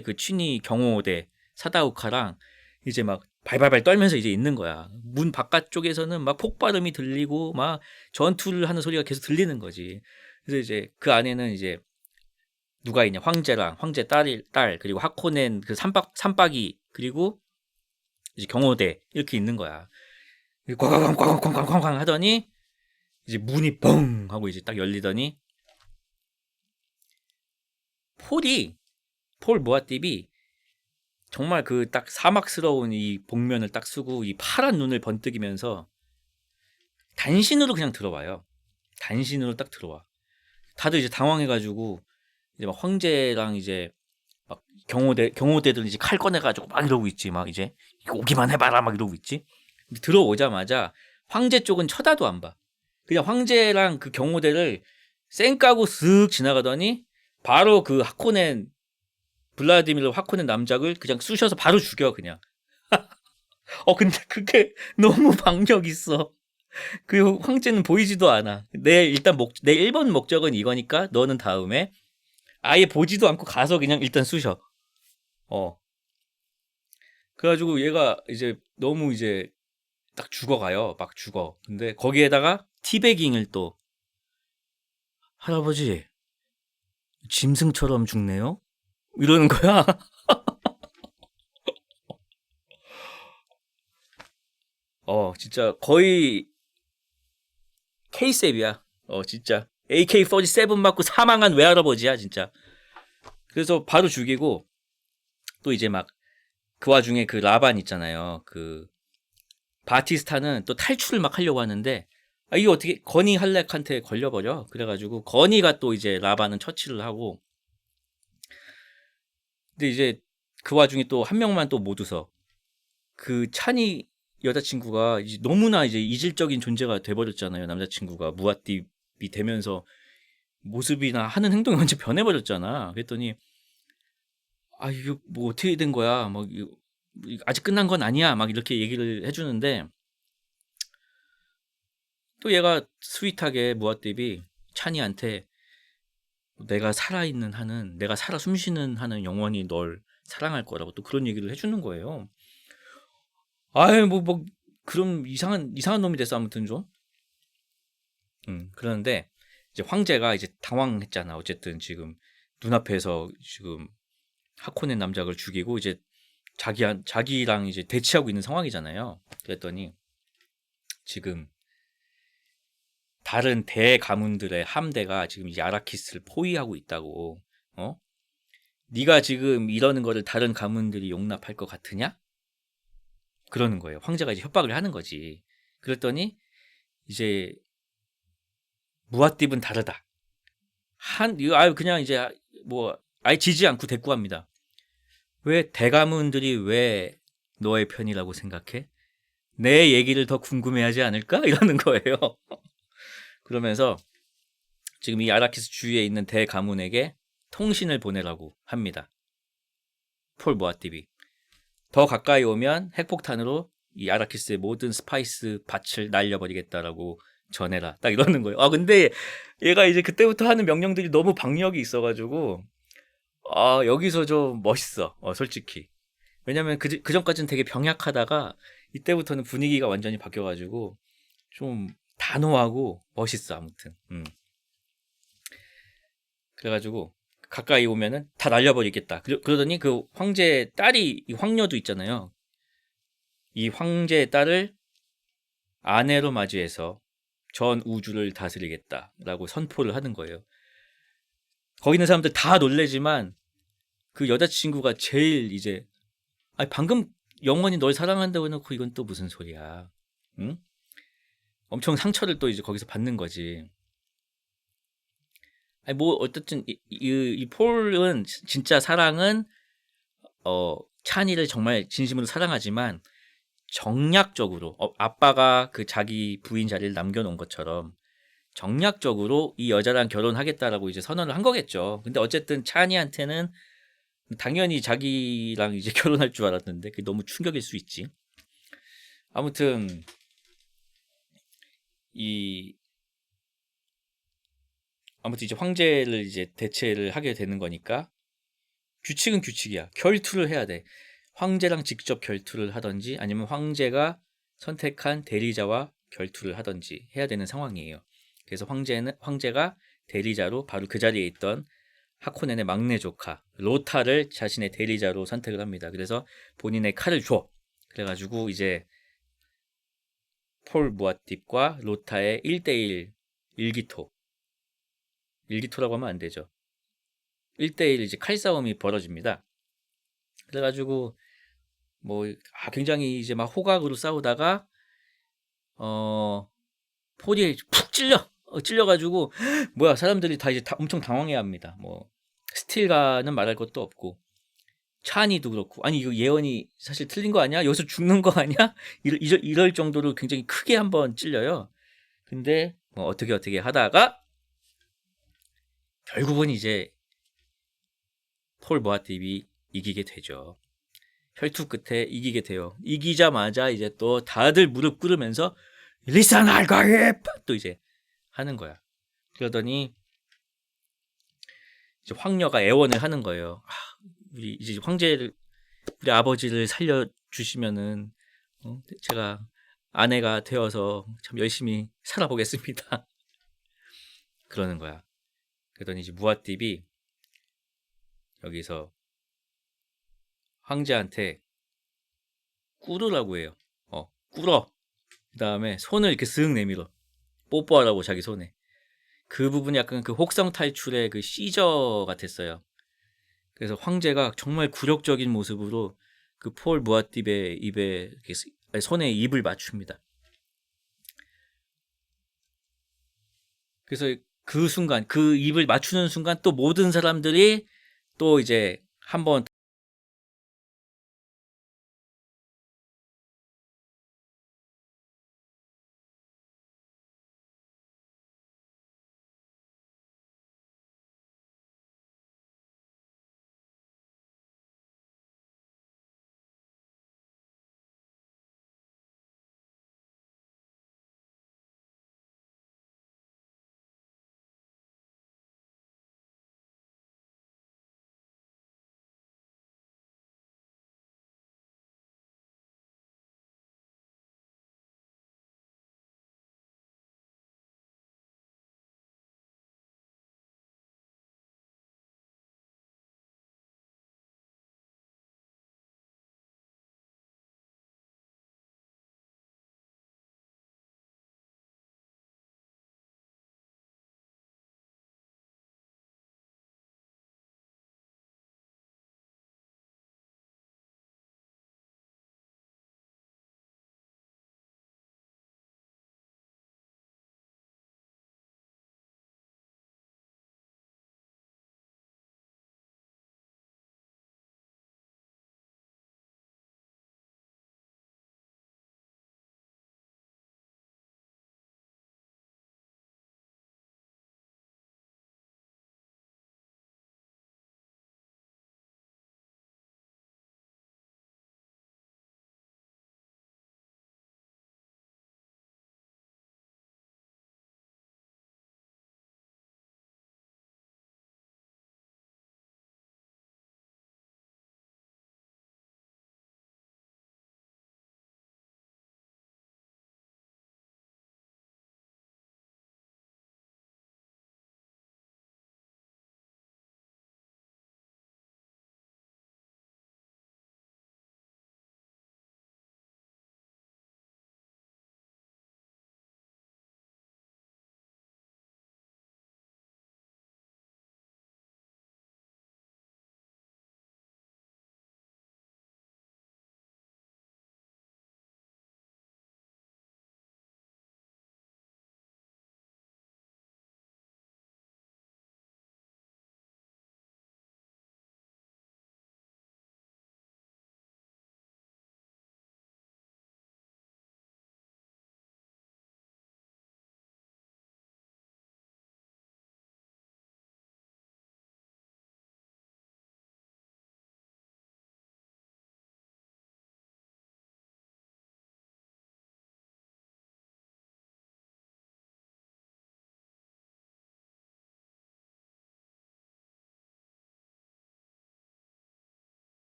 그 친위 경호대 사다우카랑 이제 막 발발발 떨면서 이제 있는 거야. 문 바깥쪽에서는 막 폭발음이 들리고 막 전투를 하는 소리가 계속 들리는 거지. 그래서 이제 그 안에는 이제 누가 있냐? 황제랑 황제 딸 그리고 하코넨 그 산박이 그리고 이제 경호대 이렇게 있는 거야. 꽝꽝꽝꽝꽝꽝꽝 하더니 이제 문이 뻥 하고 이제 딱 열리더니 폴 모아띠비 정말 그 딱 사막스러운 이 복면을 딱 쓰고 이 파란 눈을 번뜩이면서 단신으로 그냥 들어와요. 단신으로 딱 들어와. 다들 이제 당황해가지고 이제 막 황제랑 이제 막 경호대들 이제 칼 꺼내가지고 막 이러고 있지. 막 이제 오기만 해봐라 막 이러고 있지. 근데 들어오자마자 황제 쪽은 쳐다도 안 봐. 그냥 황제랑 그 경호대를 쌩 까고 쓱 지나가더니 바로 그 하코넨 블라디미르 하코넨 남작을 그냥 쑤셔서 바로 죽여 그냥. 근데 그게 너무 박력 있어. 그 황제는 보이지도 않아. 일단 내 1번 목적은 이거니까 너는 다음에 아예 보지도 않고 가서 그냥 일단 쑤셔. 그래가지고 얘가 이제 너무 이제 딱 죽어가요. 막 죽어. 근데 거기에다가 티베깅을 또 할아버지 짐승처럼 죽네요? 이러는 거야. 진짜 거의 K-셉이야. 진짜 AK-47 맞고 사망한 외할아버지야 진짜. 그래서 바로 죽이고 또 이제 막 그 와중에 그 라반 있잖아요. 그 바티스타는 또 탈출을 막 하려고 하는데 이게 어떻게 거니 할렉한테 걸려버려. 그래가지고 거니가 또 이제 라반은 처치를 하고 근데 이제 그 와중에 또 한 명만 또 못 웃어. 그 찬이 여자친구가 이제 너무나 이제 이질적인 존재가 돼버렸잖아요. 남자친구가 무아띠비 되면서 모습이나 하는 행동이 완전 변해버렸잖아. 그랬더니 이거 뭐 어떻게 된 거야? 막 아직 끝난 건 아니야. 막 이렇게 얘기를 해주는데 또 얘가 스윗하게 무아띠비 찬이한테 내가 살아있는 한은 내가 살아 숨쉬는 한은 영원히 널 사랑할 거라고 또 그런 얘기를 해주는 거예요. 뭐 그럼 이상한 놈이 됐어 아무튼 좀. 그러는데 이제 황제가 이제 당황했잖아. 어쨌든 지금 눈앞에서 지금 하코넨 남작을 죽이고 이제 자기랑 이제 대치하고 있는 상황이잖아요. 그랬더니 지금 다른 대가문들의 함대가 지금 이 아라키스를 포위하고 있다고. 네가 지금 이러는 거를 다른 가문들이 용납할 것 같으냐? 그러는 거예요. 황제가 이제 협박을 하는 거지. 그랬더니 이제 무아팁은 다르다. 그냥 이제 뭐 아예 지지 않고 대꾸합니다. 왜 대가문들이 왜 너의 편이라고 생각해? 내 얘기를 더 궁금해하지 않을까? 이러는 거예요. 그러면서 지금 이 아라키스 주위에 있는 대가문에게 통신을 보내라고 합니다. 폴 무아팁이. 더 가까이 오면 핵폭탄으로 이 아라키스의 모든 스파이스 밭을 날려버리겠다라고 전해라. 딱 이러는 거예요. 근데 얘가 이제 그때부터 하는 명령들이 너무 박력이 있어가지고 여기서 좀 멋있어. 솔직히. 왜냐면 그 전까지는 되게 병약하다가 이때부터는 분위기가 완전히 바뀌어가지고 좀 단호하고 멋있어 아무튼. 그래가지고 가까이 오면은 다 날려버리겠다. 그러더니 그 황제의 딸이 이 황녀도 있잖아요. 이 황제의 딸을 아내로 맞이해서 전 우주를 다스리겠다라고 선포를 하는 거예요. 거기 있는 사람들 다 놀래지만 그 여자친구가 제일 이제 방금 영원히 널 사랑한다고 해놓고 이건 또 무슨 소리야. 응? 엄청 상처를 또 이제 거기서 받는 거지. 뭐 어쨌든 이 폴은 진짜 사랑은 찬이를 정말 진심으로 사랑하지만 정략적으로 아빠가 그 자기 부인 자리를 남겨놓은 것처럼 정략적으로 이 여자랑 결혼하겠다라고 이제 선언을 한 거겠죠. 근데 어쨌든 찬이한테는 당연히 자기랑 이제 결혼할 줄 알았는데 그게 너무 충격일 수 있지. 아무튼 이제 황제를 이제 대체를 하게 되는 거니까 규칙은 규칙이야. 결투를 해야 돼. 황제랑 직접 결투를 하든지 아니면 황제가 선택한 대리자와 결투를 하든지 해야 되는 상황이에요. 그래서 황제가 대리자로 바로 그 자리에 있던 하코넨의 막내 조카 로타를 자신의 대리자로 선택을 합니다. 그래서 본인의 칼을 줘. 그래가지고 이제 폴 무아팁과 로타의 1대1 일기토라고 하면 안 되죠. 1대1 이제 칼싸움이 벌어집니다. 그래가지고 뭐 굉장히 이제 막 호각으로 싸우다가 폴이 푹 찔려가지고 뭐야 사람들이 다 이제 엄청 당황해합니다. 뭐 스틸가는 말할 것도 없고 찬이도 그렇고 아니 이거 예언이 사실 틀린 거 아니야? 여기서 죽는 거 아니야? 이럴 정도로 굉장히 크게 한번 찔려요. 근데 뭐 어떻게 하다가 결국은 이제 폴 무아팁이 이기게 되죠. 혈투 끝에 이기게 돼요. 이기자마자 이제 또 다들 무릎 꿇으면서 리산 알가입 또 이제 하는 거야. 그러더니 이제 황녀가 애원을 하는 거예요. 우리 이제 황제를 우리 아버지를 살려 주시면은 제가 아내가 되어서 참 열심히 살아보겠습니다. 그러는 거야. 그러더니 이제 무아팁이 여기서 황제한테 꿇으라고 해요. 꿇어. 그 다음에 손을 이렇게 쓱 내밀어. 뽀뽀하라고 자기 손에. 그 부분이 약간 그 혹성 탈출의 그 시저 같았어요. 그래서 황제가 정말 굴욕적인 모습으로 그 폴 무아팁의 입에 이렇게 손에 입을 맞춥니다. 그래서 그 순간, 그 입을 맞추는 순간 또 모든 사람들이 또 이제 한번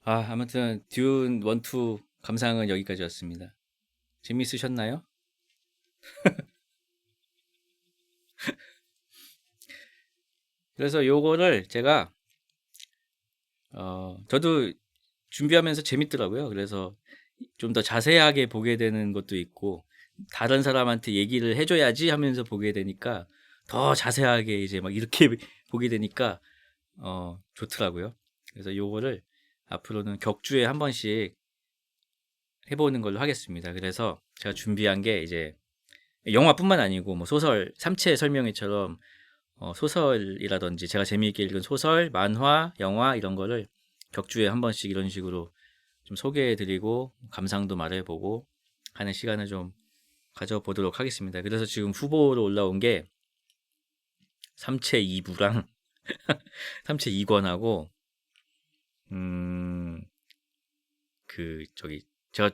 아무튼 듀운 1, 2 감상은 여기까지였습니다. 재밌으셨나요? 그래서 요거를 제가 저도 준비하면서 재밌더라고요. 그래서 좀 더 자세하게 보게 되는 것도 있고 다른 사람한테 얘기를 해줘야지 하면서 보게 되니까 더 자세하게 이제 막 이렇게 보게 되니까 좋더라고요. 그래서 요거를 앞으로는 격주에 한 번씩 해보는 걸로 하겠습니다. 그래서 제가 준비한 게 이제 영화뿐만 아니고 뭐 소설, 삼체 설명회처럼 소설이라든지 제가 재미있게 읽은 소설, 만화, 영화 이런 거를 격주에 한 번씩 이런 식으로 좀 소개해드리고 감상도 말해보고 하는 시간을 좀 가져보도록 하겠습니다. 그래서 지금 후보로 올라온 게 삼체 2부랑 삼체 2권하고 저기 제가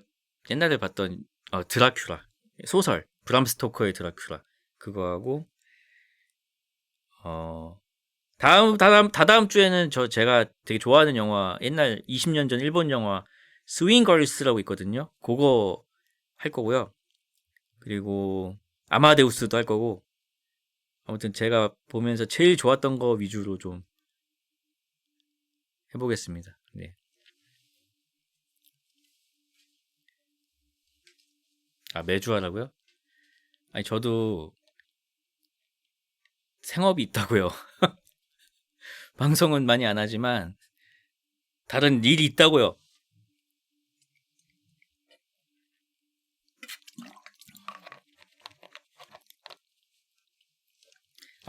옛날에 봤던 드라큘라 소설 브람 스토커의 드라큘라 그거하고 다다음 주에는 제가 되게 좋아하는 영화 옛날 20년 전 일본 영화 스윙걸스라고 있거든요. 그거 할 거고요. 그리고 아마데우스도 할 거고 아무튼 제가 보면서 제일 좋았던 거 위주로 좀 해보겠습니다. 네. 매주 하라고요? 아니 저도 생업이 있다고요. 방송은 많이 안 하지만 다른 일이 있다고요.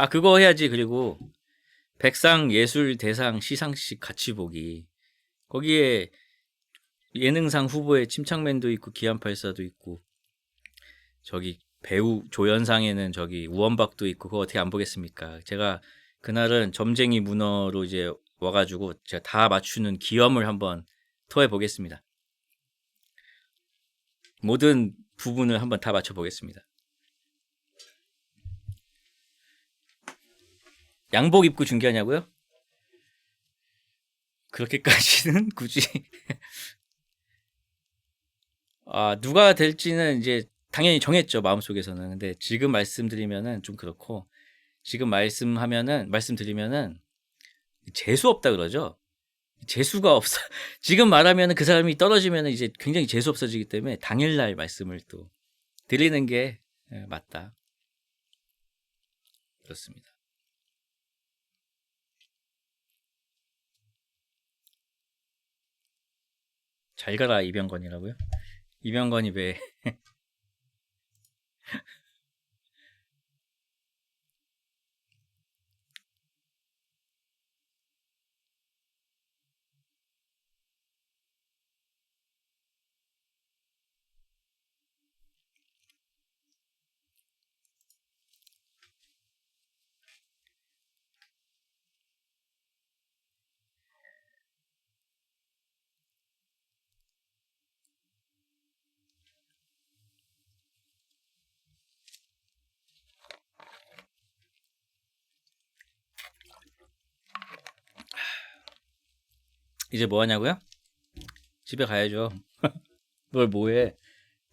그거 해야지. 그리고 백상 예술 대상 시상식 같이 보기. 거기에 예능상 후보에 침착맨도 있고 기안팔사도 있고 저기 배우 조연상에는 저기 우원박도 있고 그거 어떻게 안 보겠습니까? 제가 그날은 점쟁이 문어로 이제 와가지고 제가 다 맞추는 기염을 한번 토해 보겠습니다. 모든 부분을 한번 다 맞춰 보겠습니다. 양복 입고 중계하냐고요? 그렇게까지는 굳이 누가 될지는 이제 당연히 정했죠, 마음속에서는. 근데 지금 말씀드리면은 좀 그렇고 지금 말씀드리면은 재수 없다 그러죠. 재수가 없어. 지금 말하면은 그 사람이 떨어지면은 이제 굉장히 재수 없어지기 때문에 당일날 말씀을 또 드리는 게 맞다. 그렇습니다. 잘 가라 이병건이라고요? 이병건이 왜 이제 뭐 하냐고요? 집에 가야죠. 뭘 뭐해?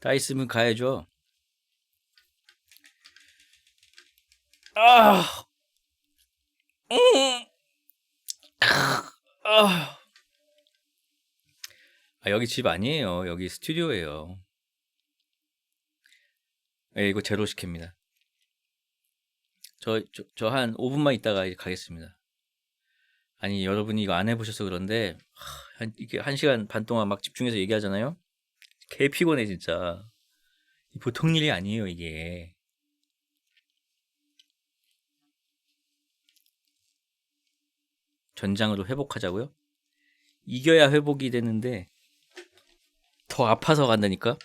다 있으면 가야죠. 아, 음, 아. 여기 집 아니에요. 여기 스튜디오예요. 이거 제로 시킵니다. 저 한 5분만 있다가 이제 가겠습니다. 아니, 여러분이 이거 안 해보셔서 그런데, 이게 1시간 반 동안 막 집중해서 얘기하잖아요? 개 피곤해, 진짜. 보통 일이 아니에요, 이게. 전장으로 회복하자고요? 이겨야 회복이 되는데, 더 아파서 간다니까?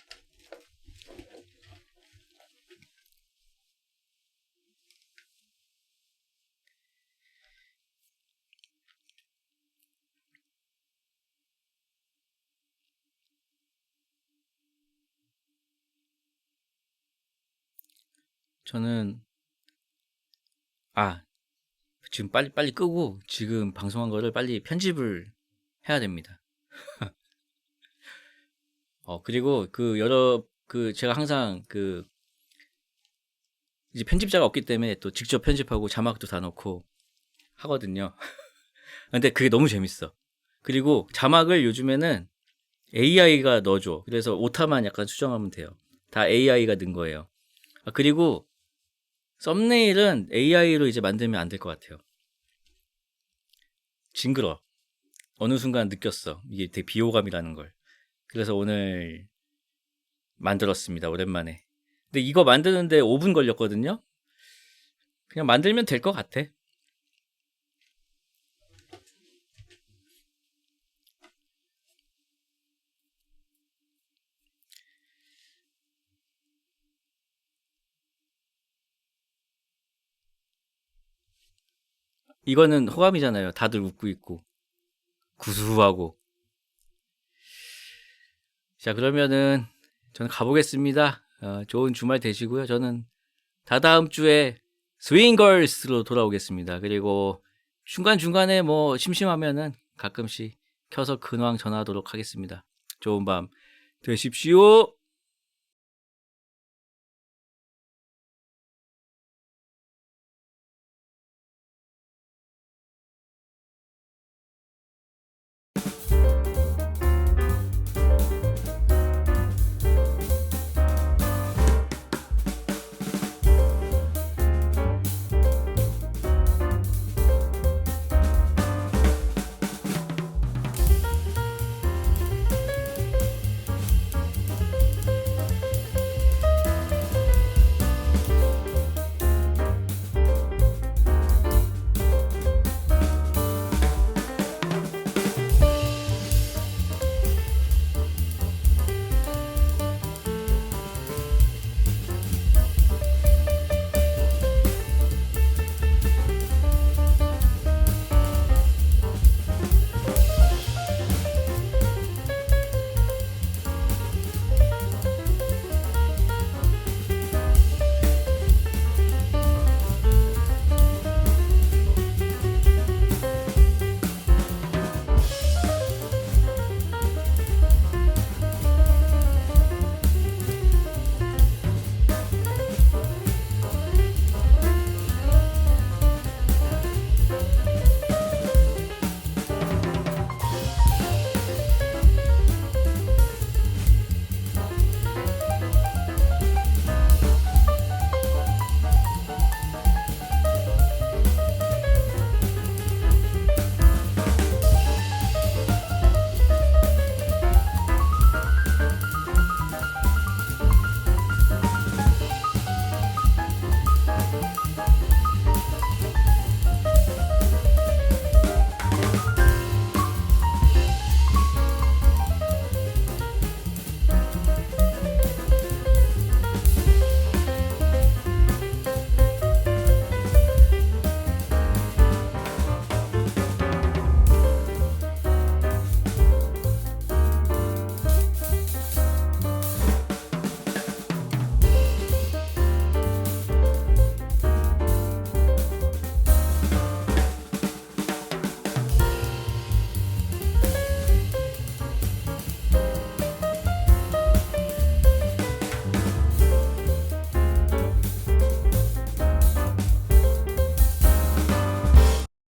저는, 아, 지금 빨리 끄고, 지금 방송한 거를 빨리 편집을 해야 됩니다. 그리고 제가 항상 이제 편집자가 없기 때문에 또 직접 편집하고 자막도 다 넣고 하거든요. 근데 그게 너무 재밌어. 그리고 자막을 요즘에는 AI가 넣어줘. 그래서 오타만 약간 수정하면 돼요. 다 AI가 넣은 거예요. 그리고 썸네일은 AI로 이제 만들면 안 될 것 같아요. 징그러. 어느 순간 느꼈어. 이게 되게 비호감이라는 걸. 그래서 오늘 만들었습니다. 오랜만에. 근데 이거 만드는데 5분 걸렸거든요. 그냥 만들면 될 것 같아. 이거는 호감이잖아요. 다들 웃고 있고 구수하고. 자, 그러면은 저는 가보겠습니다. 좋은 주말 되시고요. 저는 다다음 주에 스윙걸스로 돌아오겠습니다. 그리고 중간중간에 뭐 심심하면은 가끔씩 켜서 근황 전하도록 하겠습니다. 좋은 밤 되십시오.